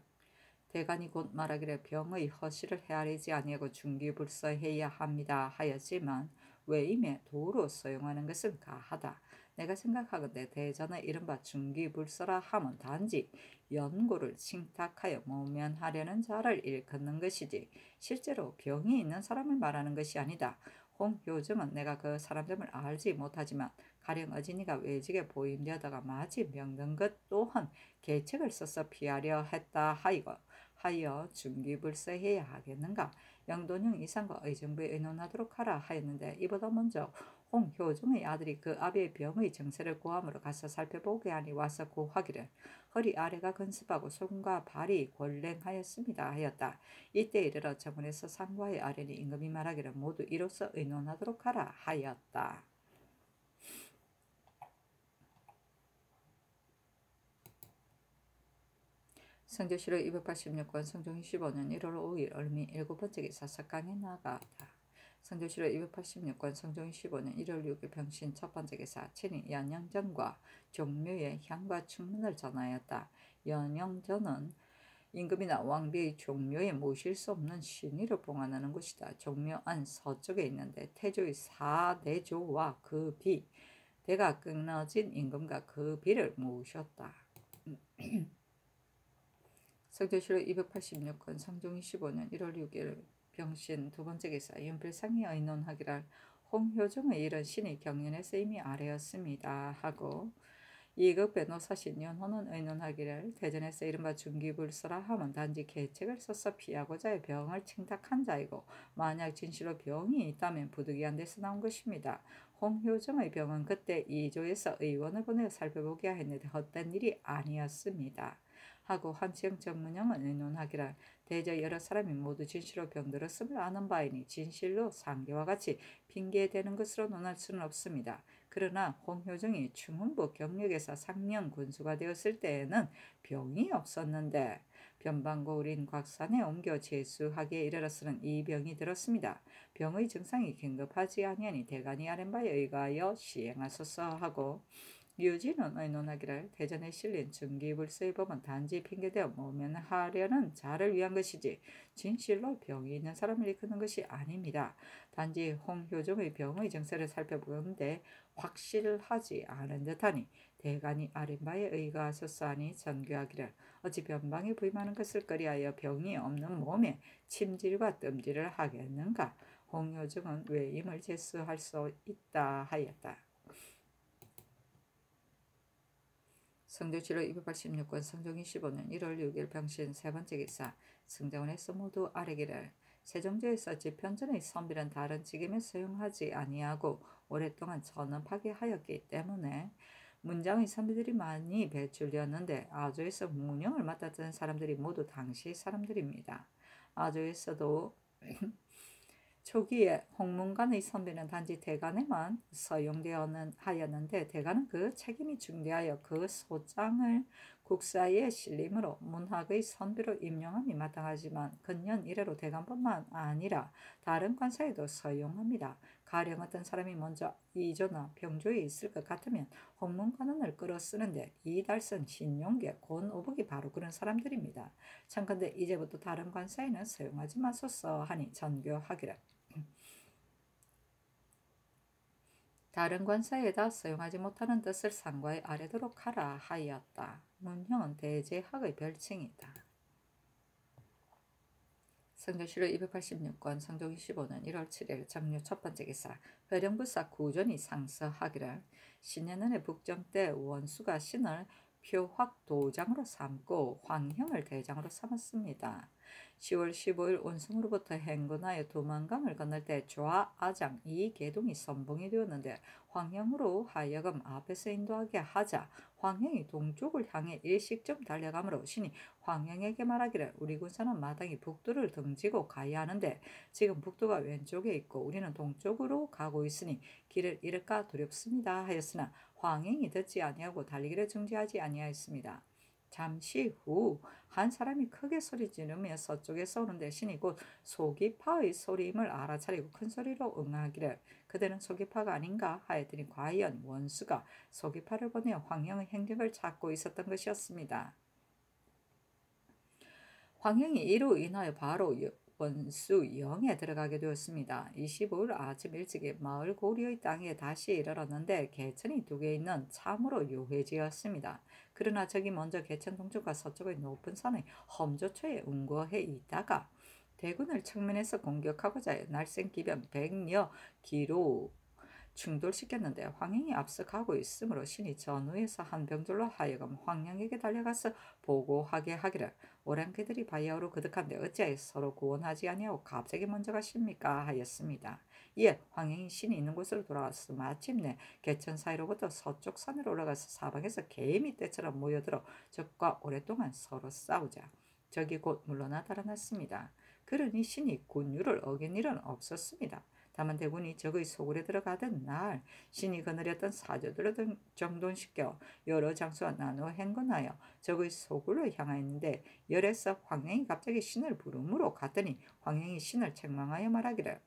대간이 곧 말하기를 병의 허시를 헤아리지 아니하고 중기불서해야 합니다 하였지만 외임에 도로 사용하는 것은 가하다. 내가 생각하건대 대전의 이른바 중기불서라 함은 단지 연고를 칭탁하여 모면하려는 자를 일컫는 것이지 실제로 병이 있는 사람을 말하는 것이 아니다. 홍효정은 내가 그 사람됨을 알지 못하지만 가령 어진이가 외직에 보임되다가 마치 병든 것 또한 계책을 써서 피하려 했다 하여 중기불서해야 하겠는가? 영돈형 이상과 의정부에 의논하도록 하라 하였는데 이보다 먼저 홍효종의 아들이 그 아비의 병의 정세를 고함으로 가서 살펴보게 하니 와서 고하기를 허리 아래가 건습하고 손과 발이 골랭하였습니다 하였다. 이때 이르러 정원에서 상과의 아련이 임금이 말하기를 모두 이로써 의논하도록 하라 하였다. 성조실록 286권 성종이 15년 1월 5일 을미 일곱 번째 기사 석강에 나가다. 성조실록 286권 성종이 15년 1월 6일 병신 첫 번째 기사 친히 연영전과 종묘의 향과 충문을 전하였다. 연영전은 임금이나 왕비의 종묘에 모실 수 없는 신의를 봉안하는 곳이다. 종묘 안 서쪽에 있는데 태조의 사대조와 그 비, 대가 끊어진 임금과 그 비를 모으셨다. 성조실록 286권 성종이 15년 1월 6일 병신 두 번째 기사 윤필상이 의논하기를 홍효종의 일은 신이 경연에서 이미 아뢰었습니다 하고 이극 변호사신 윤호는 의논하기를 대전에서 이른바 중기불서라 함은 단지 계책을 써서 피하고자의 병을 청탁한 자이고 만약 진실로 병이 있다면 부득이한 데서 나온 것입니다. 홍효정의 병은 그때 2조에서 의원을 보내 살펴보게 했는데 헛된 일이 아니었습니다. 하고 한치영 전문영은 의논하기를 대저 여러 사람이 모두 진실로 병들었음을 아는 바이니 진실로 상계와 같이 핑계대는 것으로 논할 수는 없습니다. 그러나 홍효정이 충흥부 경력에서 상령 군수가 되었을 때에는 병이 없었는데 변방고 우린 곽산에 옮겨 제수하기에 이르러서는 이 병이 들었습니다. 병의 증상이 긴급하지 아니하니 대간이 아랫바에 의거하여 시행하소서 하고 유진은 의논하기를 대전에 실린 증기불서의 법은 단지 핑계대어 모면하려는 자를 위한 것이지 진실로 병이 있는 사람을 이끄는 것이 아닙니다. 단지 홍효정의 병의 증세를 살펴보는데 확실하지 않은 듯하니 대간이 아랫바에 의거하소서 하니 전교하기를 어찌 변방에 부임하는 것을 꺼리하여 병이 없는 몸에 침질과 뜸질을 하겠는가. 홍효정은 외임을 제수할 수 있다 하였다. 성조실로 286권 성종이 15년 1월 6일 병신 세 번째 기사 승정원에서 모두 아뢰기를 세종조에서 집현전의 선비는 다른 직임에 사용하지 아니하고 오랫동안 전업하게 하였기 때문에 문장의 선비들이 많이 배출되었는데 아조에서 문영을 맡았던 사람들이 모두 당시 사람들입니다. 아조에서도 초기에 홍문관의 선비는 단지 대간에만 하였는데 대간은 그 책임이 중대하여 그 소장을 국사에 실림으로 문학의 선비로 임명함이 마땅하지만 근년 이래로 대간뿐만 아니라 다른 관사에도 서용합니다. 가령 어떤 사람이 먼저 이조나 병조에 있을 것 같으면 홍문관원을 끌어 쓰는데 이달선, 신용계, 권오복이 바로 그런 사람들입니다. 참건대 이제부터 다른 관사에는 서용하지 마소서 하니 전교하기를 다른 관사에다 사용하지 못하는 뜻을 상과에 아뢰도록 하라 하였다. 문형은 대제학의 별칭이다. 성조실로 286권 성종이 15년 1월 7일 정류 첫 번째 기사 회령부사 구전이 상서하기를 신년은의 북정 때 원수가 신을 표확도장으로 삼고 황형을 대장으로 삼았습니다. 10월 15일 원성으로부터 행군하여 두만강을 건널 때 좌아장 이계동이 선봉이 되었는데 황형으로 하여금 앞에서 인도하게 하자 황형이 동쪽을 향해 일식점 달려가므로 신이 황형에게 말하기를 우리 군사는 마땅히 북도를 등지고 가야 하는데 지금 북도가 왼쪽에 있고 우리는 동쪽으로 가고 있으니 길을 잃을까 두렵습니다 하였으나 황형이 듣지 아니하고 달리기를 중지하지 아니하였습니다. 잠시 후 한 사람이 크게 소리 지르며 서쪽에서 오는데 신이 곧 소기파의 소리임을 알아차리고 큰 소리로 응하기를 그대는 소기파가 아닌가 하였더니 과연 원수가 소기파를 보내어 황형의 행적을 찾고 있었던 것이었습니다. 황형이 이로 인하여 바로 원수 영에 들어가게 되었습니다. 25일 아침 일찍이 마을 고리의 땅에 다시 이르렀는데 개천이 두 개 있는 참으로 요회지였습니다. 그러나 저기 먼저 개천 동쪽과 서쪽의 높은 산의 험조초에 운거해 있다가 대군을 측면에서 공격하고자 날쌘기변 100여 기로 충돌시켰는데 황형이 앞서 가고 있으므로 신이 전후에서 한 병졸로 하여금 황형에게 달려가서 보고하게 하기를 오랜 그들이 바야흐로 거듭한데 어찌하여 서로 구원하지 아니하고 갑자기 먼저 가십니까 하였습니다. 이에 황형이 신이 있는 곳으로 돌아와서 마침내 개천 사이로부터 서쪽 산으로 올라가서 사방에서 개미 떼처럼 모여들어 적과 오랫동안 서로 싸우자 적이 곧 물러나 달아났습니다. 그러니 신이 군율을 어긴 일은 없었습니다. 다만 대군이 적의 소굴에 들어가던 날 신이 거느렸던 사조들을 정돈시켜 여러 장소와 나누어 행군하여 적의 소굴로 향하였는데 열에서 황형이 갑자기 신을 부름으로 갔더니 황형이 신을 책망하여 말하기를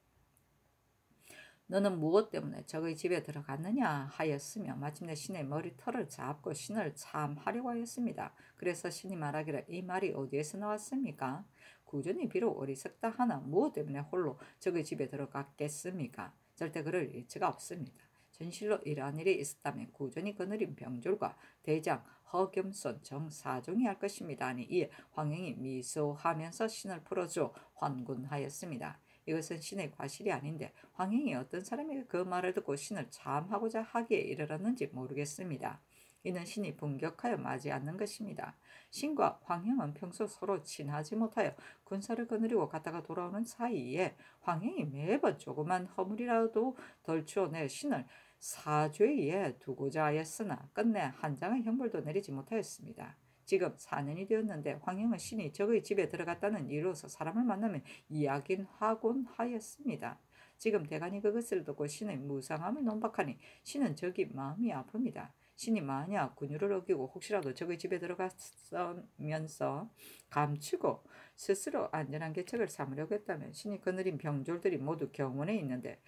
너는 무엇 때문에 적의 집에 들어갔느냐 하였으며 마침내 신의 머리털을 잡고 신을 참하려고 하였습니다. 그래서 신이 말하기를 이 말이 어디에서 나왔습니까? 구전이 비록 어리석다 하나 무엇 때문에 홀로 적의 집에 들어갔겠습니까? 절대 그럴 일치가 없습니다. 전실로 이러한 일이 있었다면 구전이 거느린 병졸과 대장 허겸손 정사종이 할 것입니다. 아니 이에 황형이 미소하면서 신을 풀어줘 환군하였습니다. 이것은 신의 과실이 아닌데 황형이 어떤 사람이 그 말을 듣고 신을 참하고자 하기에 이르렀는지 모르겠습니다. 이는 신이 분격하여 맞이 않는 것입니다. 신과 황형은 평소 서로 친하지 못하여 군사를 거느리고 갔다가 돌아오는 사이에 황형이 매번 조그만 허물이라도 덜추어내 신을 사죄에 두고자 하였으나 끝내 한 장의 형벌도 내리지 못하였습니다. 지금 4년이 되었는데 황형은 신이 적의 집에 들어갔다는 이유로서 사람을 만나면 이야긴 하곤 하였습니다. 지금 대간이 그것을 듣고 신의 무상함을 논박하니 신은 적이 마음이 아픕니다. 신이 만약 군유를 어기고 혹시라도 적의 집에 들어갔으면서 감추고 스스로 안전한 개척을 삼으려고 했다면 신이 거느린 병졸들이 모두 경원에 있는데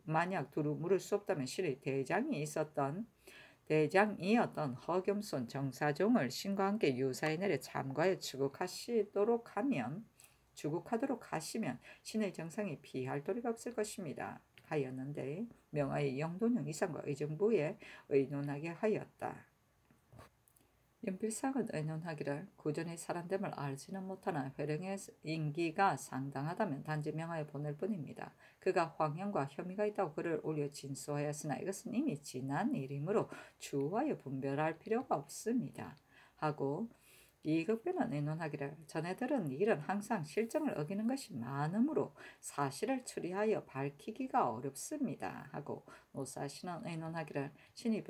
만약 두루 물을 수 없다면 신의 대장이었던 허겸손 정사종을 신과 함께 유사히 내려 참가에 주국하도록 하시면 신의 정상이 피할 도리가 없을 것입니다. 하였는데 명하의 영돈용 이상과 의정부에 의논하게 하였다. 연필상은 의논하기를 구전의 사람됨을 알지는 못하나 회령의 인기가 상당하다면 단지 명하에 보낼 뿐입니다. 그가 황형과 혐의가 있다고 글을 올려 진술하였으나 이것은 이미 지난 일이므로 추후하여 분별할 필요가 없습니다. 하고 이극변은 의논하기를 자네들은 일은 항상 실정을 어기는 것이 많으므로 사실을 추리하여 밝히기가 어렵습니다. 하고 노사신은 의논하기를 신이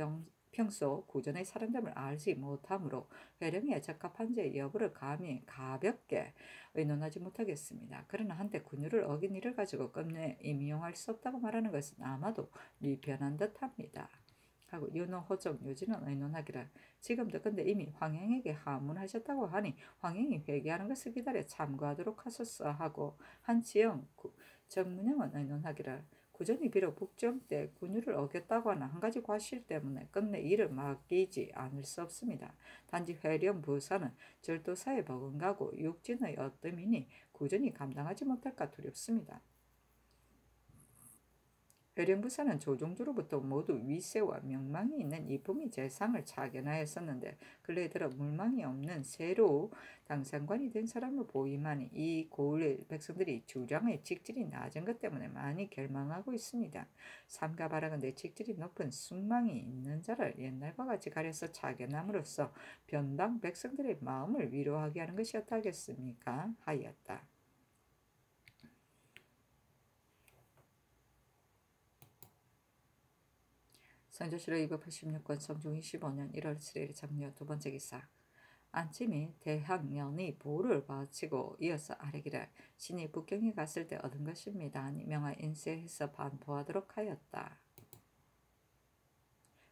평소 구전의 사람됨을 알지 못하므로 회령에 적합한지의 여부를 감히 가볍게 의논하지 못하겠습니다. 그러나 한때 군유를 어긴 일을 가지고 끝내 임용할 수 없다고 말하는 것은 아마도 미편한 듯합니다. 하고 윤호호정 유진은 의논하기를 지금도 근데 이미 황행에게 하문하셨다고 하니 황행이 회개하는 것을 기다려 참고하도록 하소서. 하고 한지영 정문영은 의논하기를 구전이 비록 북정 때 군유를 어겼다고 하는 한 가지 과실 때문에 끝내 일을 맡기지 않을 수 없습니다. 단지 회령 부사는 절도사에 버금가고 육진의 어뜸이니 구전이 감당하지 못할까 두렵습니다. 회령부사는 조종주로부터 모두 위세와 명망이 있는 이품이 재상을 차견하였었는데 근래 들어 물망이 없는 새로 당상관이 된 사람으로 보이마니 이 고을 백성들이 주장의 직질이 낮은 것 때문에 많이 결망하고 있습니다. 삼가 바라건대 직질이 높은 숙망이 있는 자를 옛날과 같이 가려서 차견함으로써 변방 백성들의 마음을 위로하게 하는 것이 어떠하겠습니까? 하였다. 성조실록 286권 성종 25년 1월 7일 장려 두 번째 기사. 안침이 대학년이 보를 바치고 이어서 아뢰기를 신이 북경에 갔을 때 얻은 것입니다. 하니 명하 인쇄해서 반포하도록 하였다.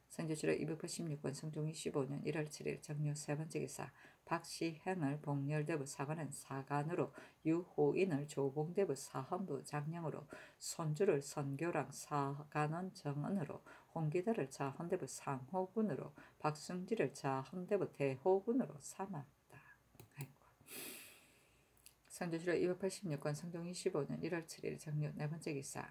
성조실록 286권 성종 25년 1월 7일 장려 세 번째 기사. 박시행을 복렬대부 사관은 사관으로 유호인을 조봉대부 사헌부 장령으로 손주를 선교랑 사관원 정은으로 홍기다를 자헌대부 상호군으로 박승지를 자헌대부 대호군으로 삼았다. 성조실록 286권 성종 25년 1월 7일 장려 네 번째 기사.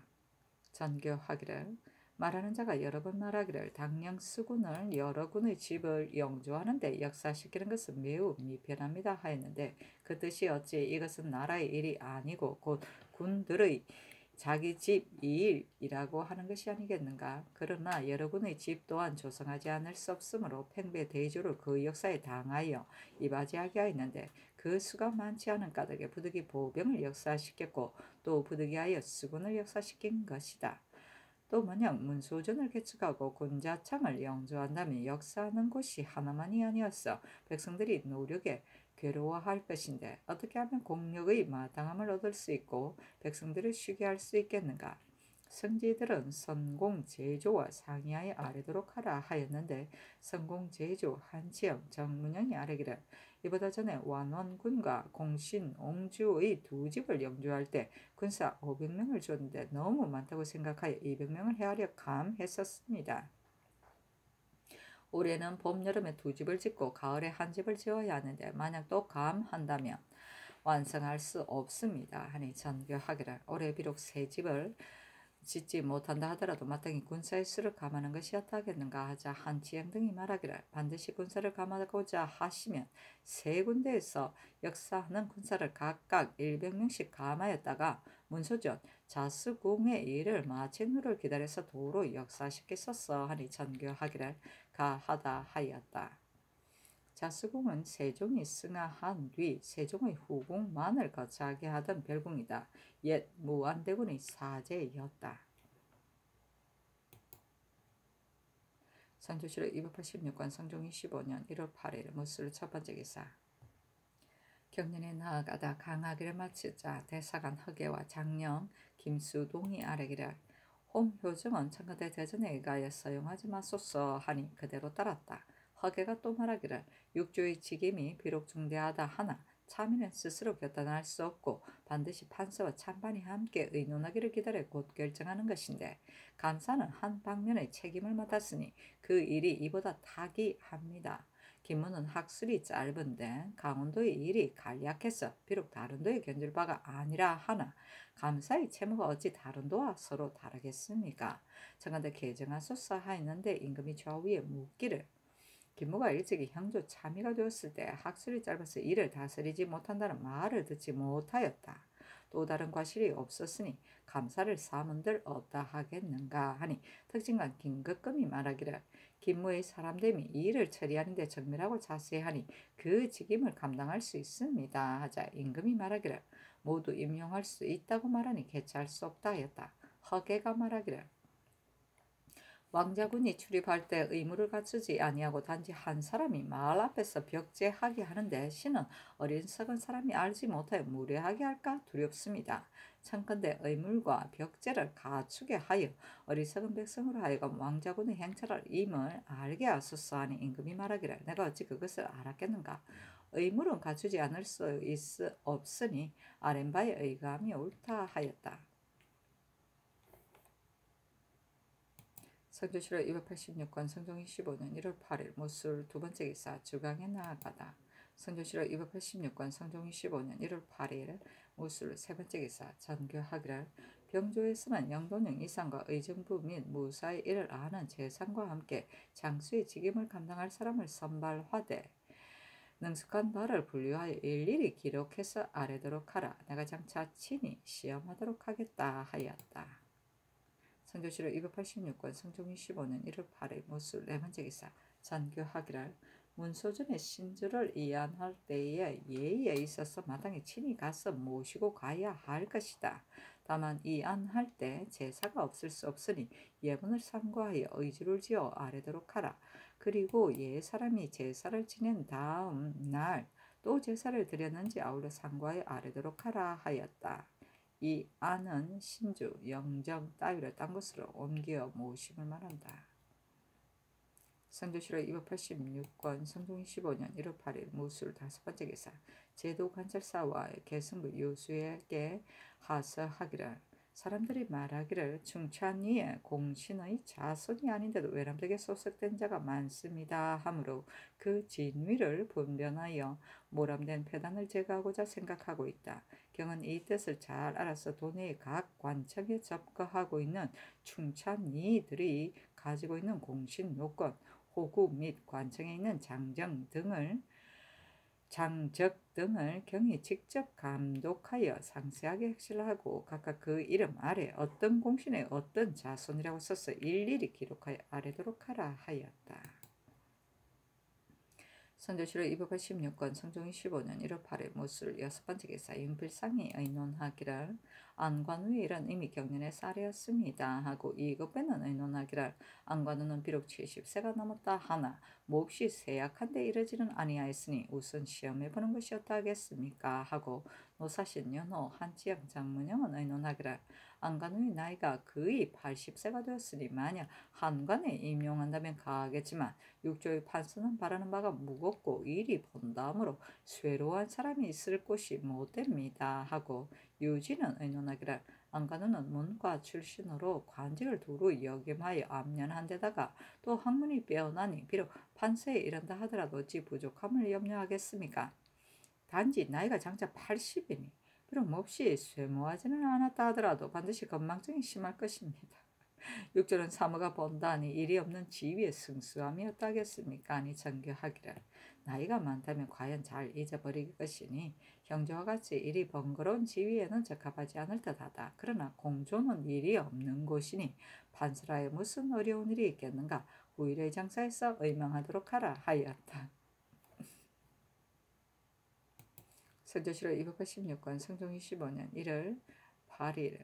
전교하기를 말하는 자가 여러 번 말하기를 당령 수군을 여러 군의 집을 영주하는데 역사시키는 것은 매우 미편합니다 하였는데 그 뜻이 어찌 이것은 나라의 일이 아니고 곧 군들의 자기 집 일이라고 하는 것이 아니겠는가. 그러나 여러 군의 집 또한 조성하지 않을 수 없으므로 팽배 대조를 그 역사에 당하여 이바지하게 하였는데 그 수가 많지 않은 까닭에 부득이 보병을 역사시켰고 또 부득이 하여 수군을 역사시킨 것이다. 또 만약 문소전을 개척하고 군자창을 영주한다면 역사하는 곳이 하나만이 아니었어 백성들이 노력에 괴로워할 것인데 어떻게 하면 공력의 마땅함을 얻을 수 있고 백성들을 쉬게 할 수 있겠는가. 성지들은 선공제조와 상의하여 아뢰도록 하라 하였는데 선공제조 한치영 정문영이 아뢰기를 이보다 전에 완원군과 공신 옹주의 두 집을 영주할 때 군사 500명을 줬는데 너무 많다고 생각하여 200명을 헤아려 감했었습니다. 올해는 봄, 여름에 두 집을 짓고 가을에 한 집을 지어야 하는데 만약 또 감한다면 완성할 수 없습니다. 하니 전교하기를 올해 비록 세 집을 짓지 못한다 하더라도 마땅히 군사의 수를 감하는 것이 어떠하겠는가 하자 한치영 등이 말하기를 반드시 군사를 감하고자 하시면 세 군데에서 역사하는 군사를 각각 100명씩 감하였다가 문소전 자수궁의 일을 마친 후를 기다려서 도로 역사시켰었어 하니 전교하기를 가하다 하였다. 자수궁은 세종이 승하한 뒤 세종의 후궁만을 거처하게 하던 별궁이다. 옛 무안대군의 사제였다. 선조실록 286권 성종 25년 1월 8일 무술 첫 번째 기사. 경년에 나아가다 강하기를 마치자 대사관 허계와 장령 김수동이 아뢰기를 홍효정은 청와대 대전에 의하여 서용하지 마소서 하니 그대로 따랐다. 허계가 또 말하기를 육조의 직임이 비록 중대하다 하나 참의는 스스로 결단할 수 없고 반드시 판서와 찬반이 함께 의논하기를 기다려 곧 결정하는 것인데 감사는 한 방면의 책임을 맡았으니 그 일이 이보다 타기합니다. 김문은 학술이 짧은데 강원도의 일이 간략해서 비록 다른 도에 견줄 바가 아니라 하나 감사의 채무가 어찌 다른 도와 서로 다르겠습니까? 청와대 개정하소서 하였는데 임금이 좌우에 묻기를 김무가 일찍이 형조 참의가 되었을 때 학술이 짧아서 일을 다스리지 못한다는 말을 듣지 못하였다. 또 다른 과실이 없었으니 감사를 사문들 없다 하겠는가 하니 특징관 김극금이 말하기를 김무의 사람됨이 이 일을 처리하는 데 정밀하고 자세히 하니 그 직임을 감당할 수 있습니다 하자 임금이 말하기를 모두 임용할 수 있다고 말하니 개최할 수 없다 하였다. 허계가 말하기를 왕자군이 출입할 때 의무를 갖추지 아니하고 단지 한 사람이 마을 앞에서 벽제하게 하는데 신은 어린석은 사람이 알지 못하여 무례하게 할까 두렵습니다. 청컨대 의물과 벽제를 갖추게 하여 어리석은 백성으로 하여금 왕자군의 행차를 임을 알게 하소서 하니 임금이 말하기를 내가 어찌 그것을 알았겠는가. 의물은 갖추지 않을 수 없으니 아랫바에 의감이 옳다 하였다. 성조실록 286권 성종 25년 1월 8일 무술 두 번째 기사 주강에 나아가다. 성조실록 286권 성종 25년 1월 8일 무술 세 번째 기사 전교하기를 병조에서는 영도령 이상과 의정부 및 무사의 일을 아는 재상과 함께 장수의 직임을 감당할 사람을 선발하되 능숙한 바를 분류하여 일일이 기록해서 아뢰도록 하라. 내가 장차 친히 시험하도록 하겠다 하였다. 성조실록 286권 성종 25년 1월 8일 무술 네 번째 기사 전교하기를 문소준의 신주를 이안할 때에 예의에 있어서 마땅히 친히 가서 모시고 가야 할 것이다. 다만 이안할 때 제사가 없을 수 없으니 예문을 삼고하여 의주를 지어 아뢰도록 하라. 그리고 사람이 제사를 지낸 다음 날 또 제사를 드렸는지 아울러 상고하여 아뢰도록 하라 하였다. 이 안은 신주, 영정 따위를 딴 곳으로 옮겨 모심을 말한다. 성조실록 286권 성종 15년 1월 8일 무술 다섯 번째 기사 제도 관찰사와 계승부 유수에게 하서하기를 사람들이 말하기를 충찬이의 공신의 자손이 아닌데도 외람되게 소속된 자가 많습니다 하므로 그 진위를 분변하여 모람된 폐단을 제거하고자 생각하고 있다. 경은 이 뜻을 잘 알아서 도내의 각 관청에 접거하고 있는 충찬이들이 가지고 있는 공신 요건, 호구 및 관청에 있는 장적 등을 경이 직접 감독하여 상세하게 핵실하고 각각 그 이름 아래 어떤 공신의 어떤 자손이라고 써서 일일이 기록하여 아뢰도록 하라 하였다. 선조실록 286권 성종 15년 1월 8일 무술 여섯 번째 기사 윤필상이 의논하기를 안관우의 일은 이미 경년에 쌀이었습니다 하고 이급에는 의논하기를 안관우는 비록 70세가 넘었다 하나 몹시 쇠약한 데 이르지는 아니하였으니 우선 시험해보는 것이 어떠하겠습니까 하고 노사신 연호 한치영 장문영은 의논하기를 안관우의 나이가 거의 80세가 되었으니 만약 한관에 임용한다면 가하겠지만 육조의 판서는 바라는 바가 무겁고 일이 본다므로 쇠로한 사람이 있을 곳이 못됩니다 하고 유지는 의논하기를 안관우는 문과 출신으로 관직을 두루 역임하여 암연한 데다가 또 학문이 빼어나니 비록 판서에 이른다 하더라도 어찌 부족함을 염려하겠습니까? 단지 나이가 장차 80이니 비록 몹시 쇠모하지는 않았다 하더라도 반드시 건망증이 심할 것입니다. 육조는 사모가 본다니 일이 없는 지위의 승수함이 어떠하겠습니까? 아니 전교하기를 나이가 많다면 과연 잘 잊어버릴 것이니 형제와 같이 일이 번거로운 지위에는 적합하지 않을 듯하다. 그러나 공조는 일이 없는 곳이니 판서라에 무슨 어려운 일이 있겠는가? 후일의 장사에서 의망하도록 하라 하였다. 성조실록 286권 성종 25년 1월 8일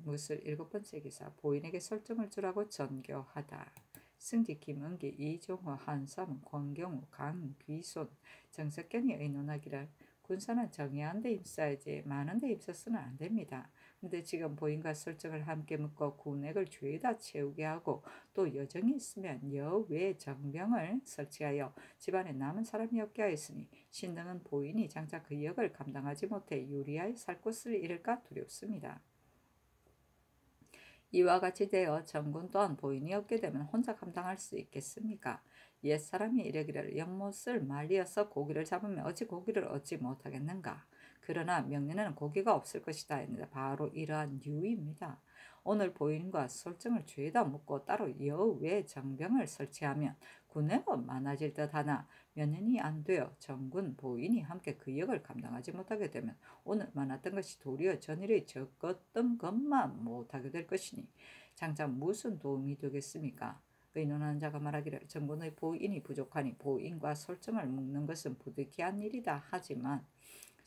무술 7번째 기사 보인에게 설정을 주라고 전교하다. 승지 김은기 이종호 한삼 권경우 강귀손 정석경이 의논하기를 군사는 정의한 데 힘써야지 많은 데 힘써서는 안 됩니다. 근데 지금 보인과 설정을 함께 묶어 군액을 죄다 채우게 하고 또 여정이 있으면 여외 정병을 설치하여 집안에 남은 사람이 없게 하였으니 신등은 보인이 장차 그 역을 감당하지 못해 유리하여 살 곳을 잃을까 두렵습니다. 이와 같이 되어 정군 또한 보인이 없게 되면 혼자 감당할 수 있겠습니까? 옛사람이 이르기를 연못을 말리어서 고기를 잡으면 어찌 고기를 얻지 못하겠는가? 그러나 명년에는 고기가 없을 것이다 했는데 바로 이러한 이유입니다. 오늘 보인과 설정을 죄다 묶고 따로 여외 정병을 설치하면 군액은 많아질 듯하나 몇 년이 안 되어 정군 보인이 함께 그 역을 감당하지 못하게 되면 오늘 많았던 것이 도리어 전일의 적었던 것만 못하게 될 것이니 장차 무슨 도움이 되겠습니까? 의논하는 자가 말하기를 정군의 보인이 부족하니 보인과 설정을 묶는 것은 부득이한 일이다 하지만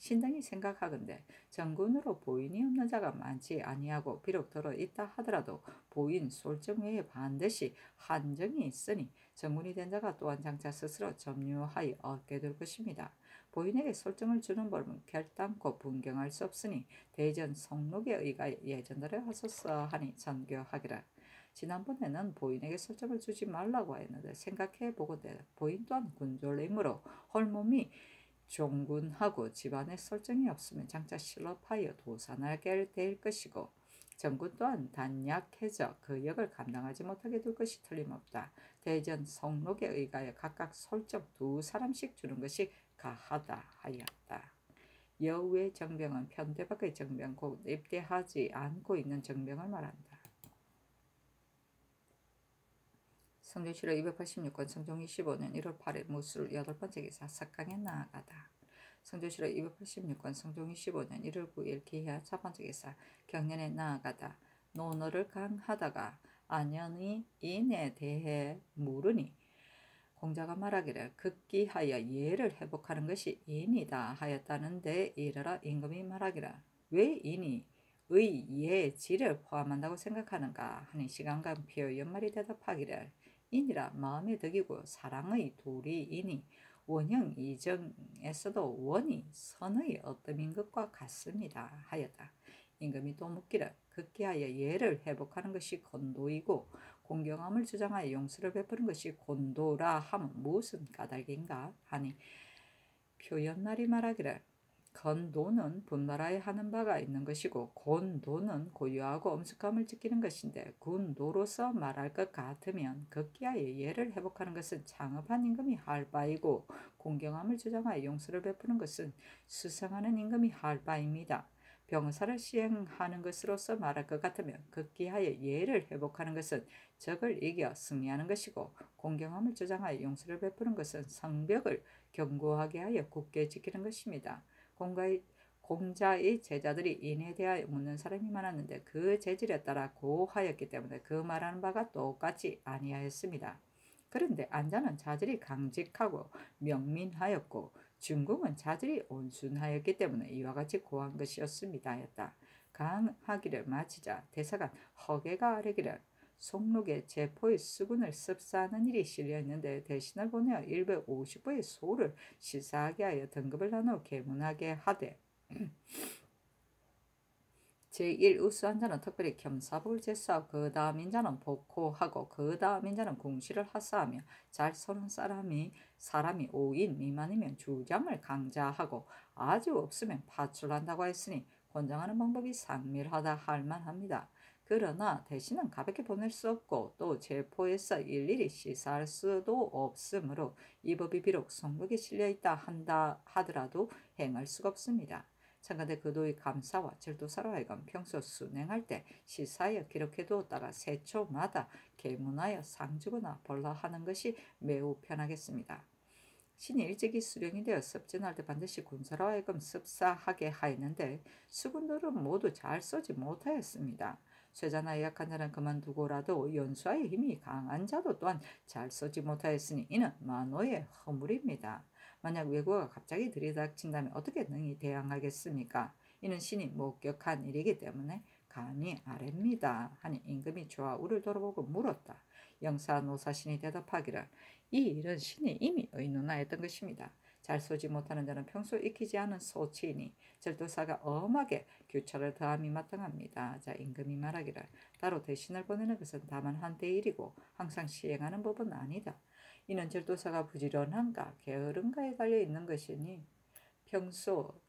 신등이 생각하건대 정군으로 보인이 없는 자가 많지 아니하고 비록 들어 있다 하더라도 보인 설정 외에 반드시 한정이 있으니 정군이 된 자가 또한 장차 스스로 점유하여 얻게 될 것입니다. 보인에게 설정을 주는 법은 결단코 분경할 수 없으니 대전 성록에 의하여 예전대로 하소서 하니 전교하기를. 지난번에는 보인에게 설정을 주지 말라고 했는데 생각해보건대 보인 또한 군졸이므로 헐몸이 종군하고 집안에 설정이 없으면 장차 실업하여 도산하게 될 것이고 정군 또한 단약해져 그 역을 감당하지 못하게 될 것이 틀림없다. 대전 성록에 의하여 각각 설정 2사람씩 주는 것이 가하다 하였다. 여우의 정병은 편대 밖의 정병 곧 입대하지 않고 있는 정병을 말한다. 성조실록 286권 성종 25년 1월 8일 무술 8번째 기사 석강에 나아가다. 성조실록 286권 성종 25년 1월 9일 기하 4번째 기사 경년에 나아가다. 논어를 강하다가 안연이 인에 대해 물으니 공자가 말하기를 극기하여 예를 회복하는 것이 인이다 하였다는데 이르러 임금이 말하기를 왜 인이 의, 예, 지를 포함한다고 생각하는가 하니 시간간표 연말이 대답하기를 인이라 마음의 덕이고 사랑의 도리이니 원형 이정에서도 원이 선의 어뜸인 것과 같습니다 하였다. 임금이 또 묻기를 극기하여 예를 회복하는 것이 건도이고 공경함을 주장하여 용서를 베푸는 것이 곤도라 함은 무슨 까닭인가 하니 표연날이 말하기를 건도는 분발하여 하는 바가 있는 것이고 곤도는 고유하고 엄숙함을 지키는 것인데 군도로서 말할 것 같으면 극기하여 예를 회복하는 것은 창업한 임금이 할 바이고 공경함을 주장하여 용서를 베푸는 것은 수성하는 임금이 할 바입니다. 병사를 시행하는 것으로서 말할 것 같으면 극기하여 예를 회복하는 것은 적을 이겨 승리하는 것이고 공경함을 주장하여 용서를 베푸는 것은 성벽을 견고하게 하여 굳게 지키는 것입니다. 공자의 제자들이 인에 대하여 묻는 사람이 많았는데 그 재질에 따라 고하였기 때문에 그 말하는 바가 똑같지 아니하였습니다. 그런데 안자는 자질이 강직하고 명민하였고 중궁은 자질이 온순하였기 때문에 이와 같이 고한 것이었습니다 하였다. 강하기를 마치자 대사관 허계가 아뢰기를 송록에 제포의 수군을 습사하는 일이 실려있는데 대신을 보내어 150부의 소를 시사하게 하여 등급을 나누어 계문하게 하되 제1우수한 자는 특별히 겸사복을 제수하고 그 다음 인자는 복호하고 그 다음 인자는 궁시를 하사하며 잘 서는 사람이 5인 미만이면 주장을 강자하고 아주 없으면 파출한다고 했으니 권장하는 방법이 상밀하다 할 만합니다. 그러나 대신은 가볍게 보낼 수 없고 또 제포에서 일일이 시사할 수도 없으므로 이 법이 비록 성록에 실려있다 한다 하더라도 행할 수가 없습니다. 참가대 그도의 감사와 절도사로 하여금 평소 순행할 때 시사하여 기록해 두었다가 세초마다 계문하여 상주거나 벌라하는 것이 매우 편하겠습니다. 신이 일찍이 수령이 되어 습진할 때 반드시 군사로 하여금 습사하게 하였는데 수군들은 모두 잘 써지 못하였습니다. 쇠자나 약한 자는 그만두고라도 연수와의 힘이 강한 자도 또한 잘 쏘지 못하였으니 이는 만호의 허물입니다. 만약 왜구가 갑자기 들이닥친다면 어떻게 능히 대항하겠습니까? 이는 신이 목격한 일이기 때문에 감히 아랩니다. 하니 임금이 좌우를 돌아보고 물었다. 영사 노사신이 대답하기를 이 일은 신이 이미 의논하였던 것입니다. 잘 쏘지 못하는 자는 평소 익히지 않은 소치이니 절도사가 엄하게 규처를 더함이 마땅합니다. 자, 임금이 말하기를 따로 대신을 보내는 것은 다만 한때 일이고 항상 시행하는 법은 아니다. 이는 절도사가 부지런한가 게으른가에 달려 있는 것이니 평소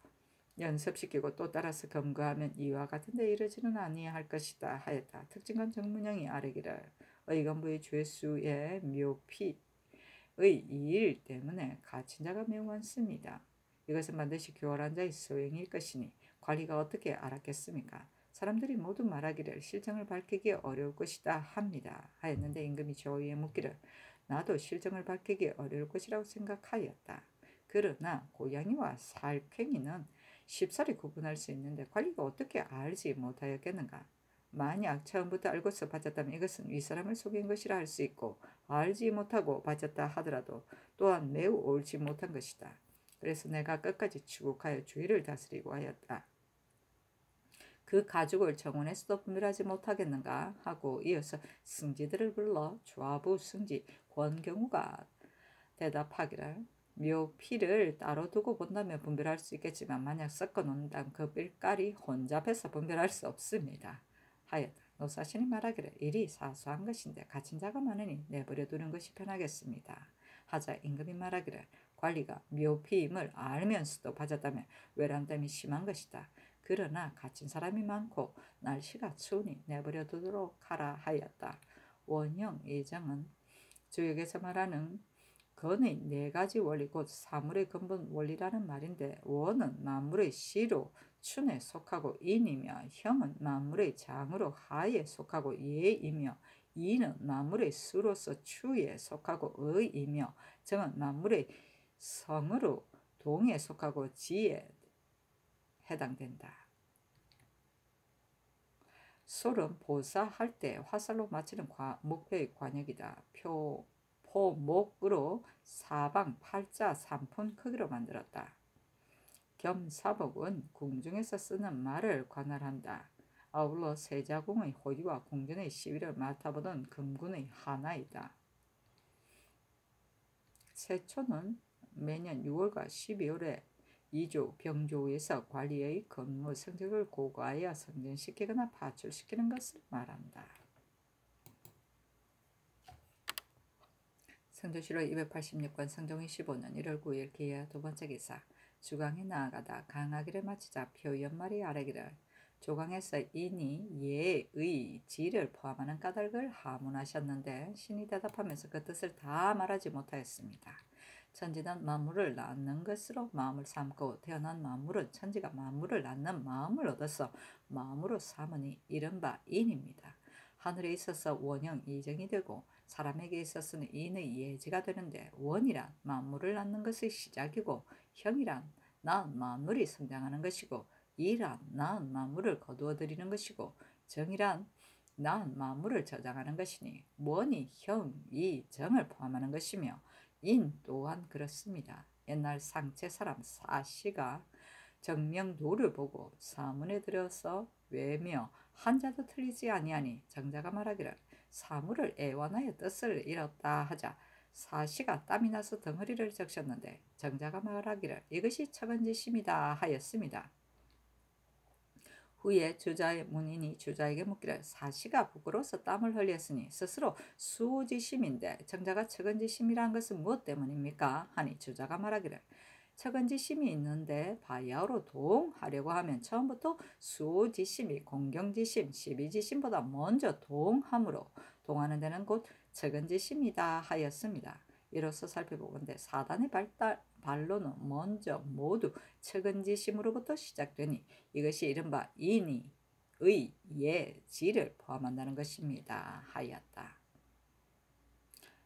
연습시키고 또 따라서 검거하면 이와 같은 데 이르지는 아니할 것이다 하였다. 특징관 정문영이 아뢰기를 의건부의 죄수의 묘피의 이일 때문에 갇힌 자가 매우 많습니다. 이것은 반드시 교활한 자의 소행일 것이니 관리가 어떻게 알았겠습니까? 사람들이 모두 말하기를 실정을 밝히기 어려울 것이다 합니다. 하였는데 임금이 조의에 묻기를 나도 실정을 밝히기 어려울 것이라고 생각하였다. 그러나 고양이와 살쾡이는 쉽사리 구분할 수 있는데 관리가 어떻게 알지 못하였겠는가? 만약 처음부터 알고서 바쳤다면 이것은 윗사람을 속인 것이라 할 수 있고 알지 못하고 바쳤다 하더라도 또한 매우 옳지 못한 것이다. 그래서 내가 끝까지 추국하여 주의를 다스리고 하였다. 그 가죽을 정원에서도 분별하지 못하겠는가 하고 이어서 승지들을 불러 좌부 승지 권경우가 대답하기를 묘피를 따로 두고 본다면 분별할 수 있겠지만 만약 섞어 놓는다면 그 삘깔이 혼잡해서 분별할 수 없습니다. 하였다. 노사신이 말하기를 일이 사소한 것인데 갇힌 자가 많으니 내버려 두는 것이 편하겠습니다. 하자 임금이 말하기를 관리가 묘피임을 알면서도 바쳤다면 외람됨이 심한 것이다. 그러나 갇힌 사람이 많고 날씨가 추우니 내버려 두도록 하라 하였다. 원형 예정은 주역에서 말하는 건의 네 가지 원리 곧 사물의 근본 원리라는 말인데 원은 만물의 시로 춘에 속하고 인이며 형은 만물의 장으로 하에 속하고 예이며 이는 만물의 수로서 추에 속하고 의이며 정은 만물의 성으로 동에 속하고 지에 해당된다. 솔은 보사할 때 화살로 맞히는 목표의 관역이다. 포목으로 사방 팔자 3푼 크기로 만들었다. 겸사복은 궁중에서 쓰는 말을 관할한다. 아울러 세자궁의 호위와 궁전의 시위를 맡아보던 금군의 하나이다. 세초는 매년 6월과 12월에 2조 병조에서 관리의 근무 성적을 고과하여 성전시키거나 파출시키는 것을 말한다. 성조실로 286권 성종이 15년 1월 9일 기해 두 번째 기사 주강에 나아가다 강하기를 마치자 표연말이 아뢰기를 조강에서 인이 예의 지를 포함하는 까닭을 하문하셨는데 신이 대답하면서 그 뜻을 다 말하지 못하였습니다. 천지는 만물을 낳는 것으로 마음을 삼고 태어난 만물은 천지가 만물을 낳는 마음을 얻어서 마음으로 삼으니 이른바 인입니다. 하늘에 있어서 원형 이정이 되고 사람에게 있어서는 인의 예지가 되는데 원이란 만물을 낳는 것의 시작이고 형이란 낳은 만물이 성장하는 것이고 이란 낳은 만물을 거두어들이는 것이고 정이란 낳은 만물을 저장하는 것이니 원이 형, 이, 정을 포함하는 것이며 인 또한 그렇습니다. 옛날 상체 사람 사씨가 정명도를 보고 사문에 들여서 외며 한자도 틀리지 아니하니 정자가 말하기를 사물을 애완하여 뜻을 잃었다 하자 사씨가 땀이 나서 덩어리를 적셨는데 정자가 말하기를 이것이 척은지심이다 하였습니다. 후에 주자의 문인이 주자에게 묻기를 사씨가 부끄러워서 땀을 흘렸으니 스스로 수오지심인데 정자가 척은지심이란 것은 무엇 때문입니까? 하니 주자가 말하기를 척은지심이 있는데 바야흐로 동하려고 하면 처음부터 수오지심이 공경지심, 시비지심보다 먼저 동함으로 동하는 데는 곧 척은지심이다 하였습니다. 이로써 살펴보건대 사단의 반론은 먼저 모두 척은지심으로부터 시작되니 이것이 이른바 인이, 의, 예, 지를 포함한다는 것입니다. 하였다.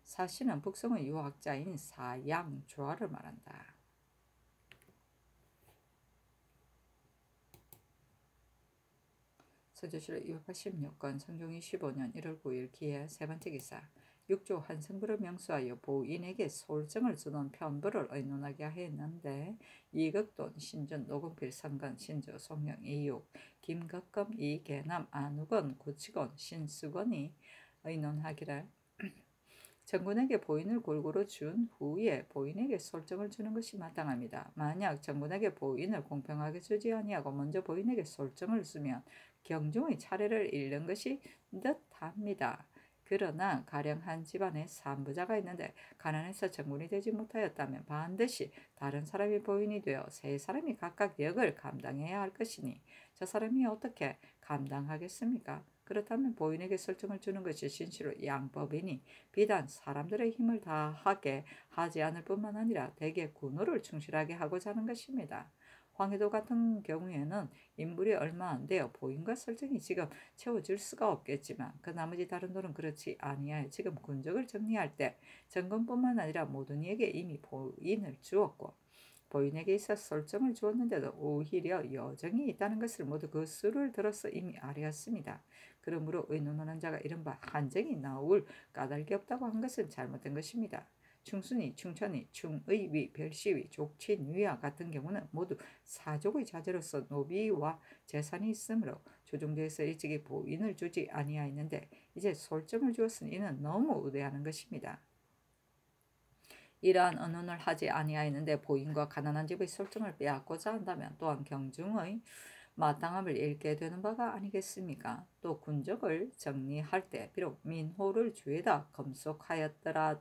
사씨는 북성의 유학자인 사양좌를 말한다. 서주시로 286건 성종이 15년 1월 9일 기해 세 번째 기사. 육조 한승부를 명수하여 보인에게 솔정을 주는 편부를 의논하게 하였는데 이극돈, 신준, 노금필, 성건, 신주, 송영, 이육, 김덕검, 이계남, 안우건, 구치건, 신수건이 의논하기를 정군에게 보인을 골고루 준 후에 보인에게 솔정을 주는 것이 마땅합니다. 만약 정군에게 보인을 공평하게 주지 아니하고 먼저 보인에게 솔정을 주면 경중의 차례를 잃는 것이 듯합니다. 그러나 가령 한 집안에 산부자가 있는데 가난해서 정군이 되지 못하였다면 반드시 다른 사람이 보인이 되어 세 사람이 각각 역을 감당해야 할 것이니 저 사람이 어떻게 감당하겠습니까? 그렇다면 보인에게 설정을 주는 것이 진실로 양법이니 비단 사람들의 힘을 다하게 하지 않을 뿐만 아니라 대개 군호를 충실하게 하고자 하는 것입니다. 황해도 같은 경우에는 인물이 얼마 안 되어 보인과 설정이 지금 채워질 수가 없겠지만 그 나머지 다른 돌은 그렇지 아니하여 지금 군적을 정리할 때 정권뿐만 아니라 모든 이에게 이미 보인을 주었고 보인에게 있어 설정을 주었는데도 오히려 여정이 있다는 것을 모두 그 수를 들어서 이미 알았습니다. 그러므로 의논하는 자가 이른바 한정이 나올 까닭이 없다고 한 것은 잘못된 것입니다. 충순이, 충천이, 충의위, 별시위, 족친위와 같은 경우는 모두 사족의 자제로서 노비와 재산이 있으므로 조정대에서 일찍이 보인을 주지 아니하였는데 이제 솔정을 주었으니 이는 너무 의대하는 것입니다. 이러한 언론을 하지 아니하였는데 보인과 가난한 집의 솔정을 빼앗고자 한다면 또한 경중의 마땅함을 잃게 되는 바가 아니겠습니까? 또 군적을 정리할 때 비록 민호를 주에다 검속하였다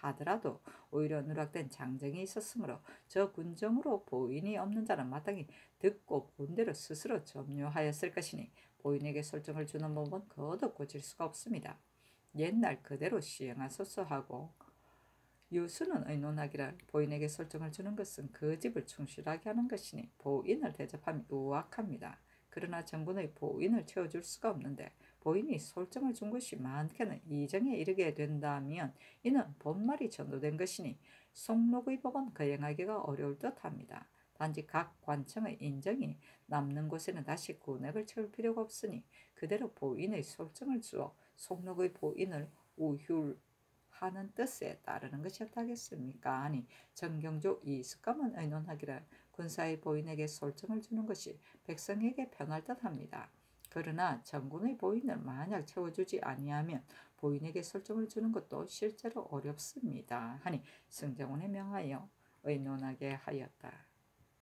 하더라도 오히려 누락된 장정이 있었으므로 저 군정으로 보인이 없는 자는 마땅히 듣고 본대로 스스로 점유하였을 것이니 보인에게 설정을 주는 법은 거듭 고칠 수가 없습니다. 옛날 그대로 시행하소서 하고 유수는 의논하기를 보인에게 설정을 주는 것은 그 집을 충실하게 하는 것이니 보인을 대접함이 우악합니다. 그러나 정군의 보인을 채워줄 수가 없는데 보인이 설정을 준 것이 많게는 이정에 이르게 된다면 이는 본말이 전도된 것이니 속록의 법은 거행하기가 어려울 듯합니다. 단지 각 관청의 인정이 남는 곳에는 다시 군액을 채울 필요가 없으니 그대로 보인의 설정을 주어 속록의 보인을 우휼 하는 뜻에 따르는 것이었다겠습니까? 아니 정경조 이습감은 의논하기를 군사의 보인에게 솔정을 주는 것이 백성에게 편할 듯합니다. 그러나 정군의 보인을 만약 채워주지 아니하면 보인에게 솔정을 주는 것도 실제로 어렵습니다. 하니 승정원에 명하여 의논하게 하였다.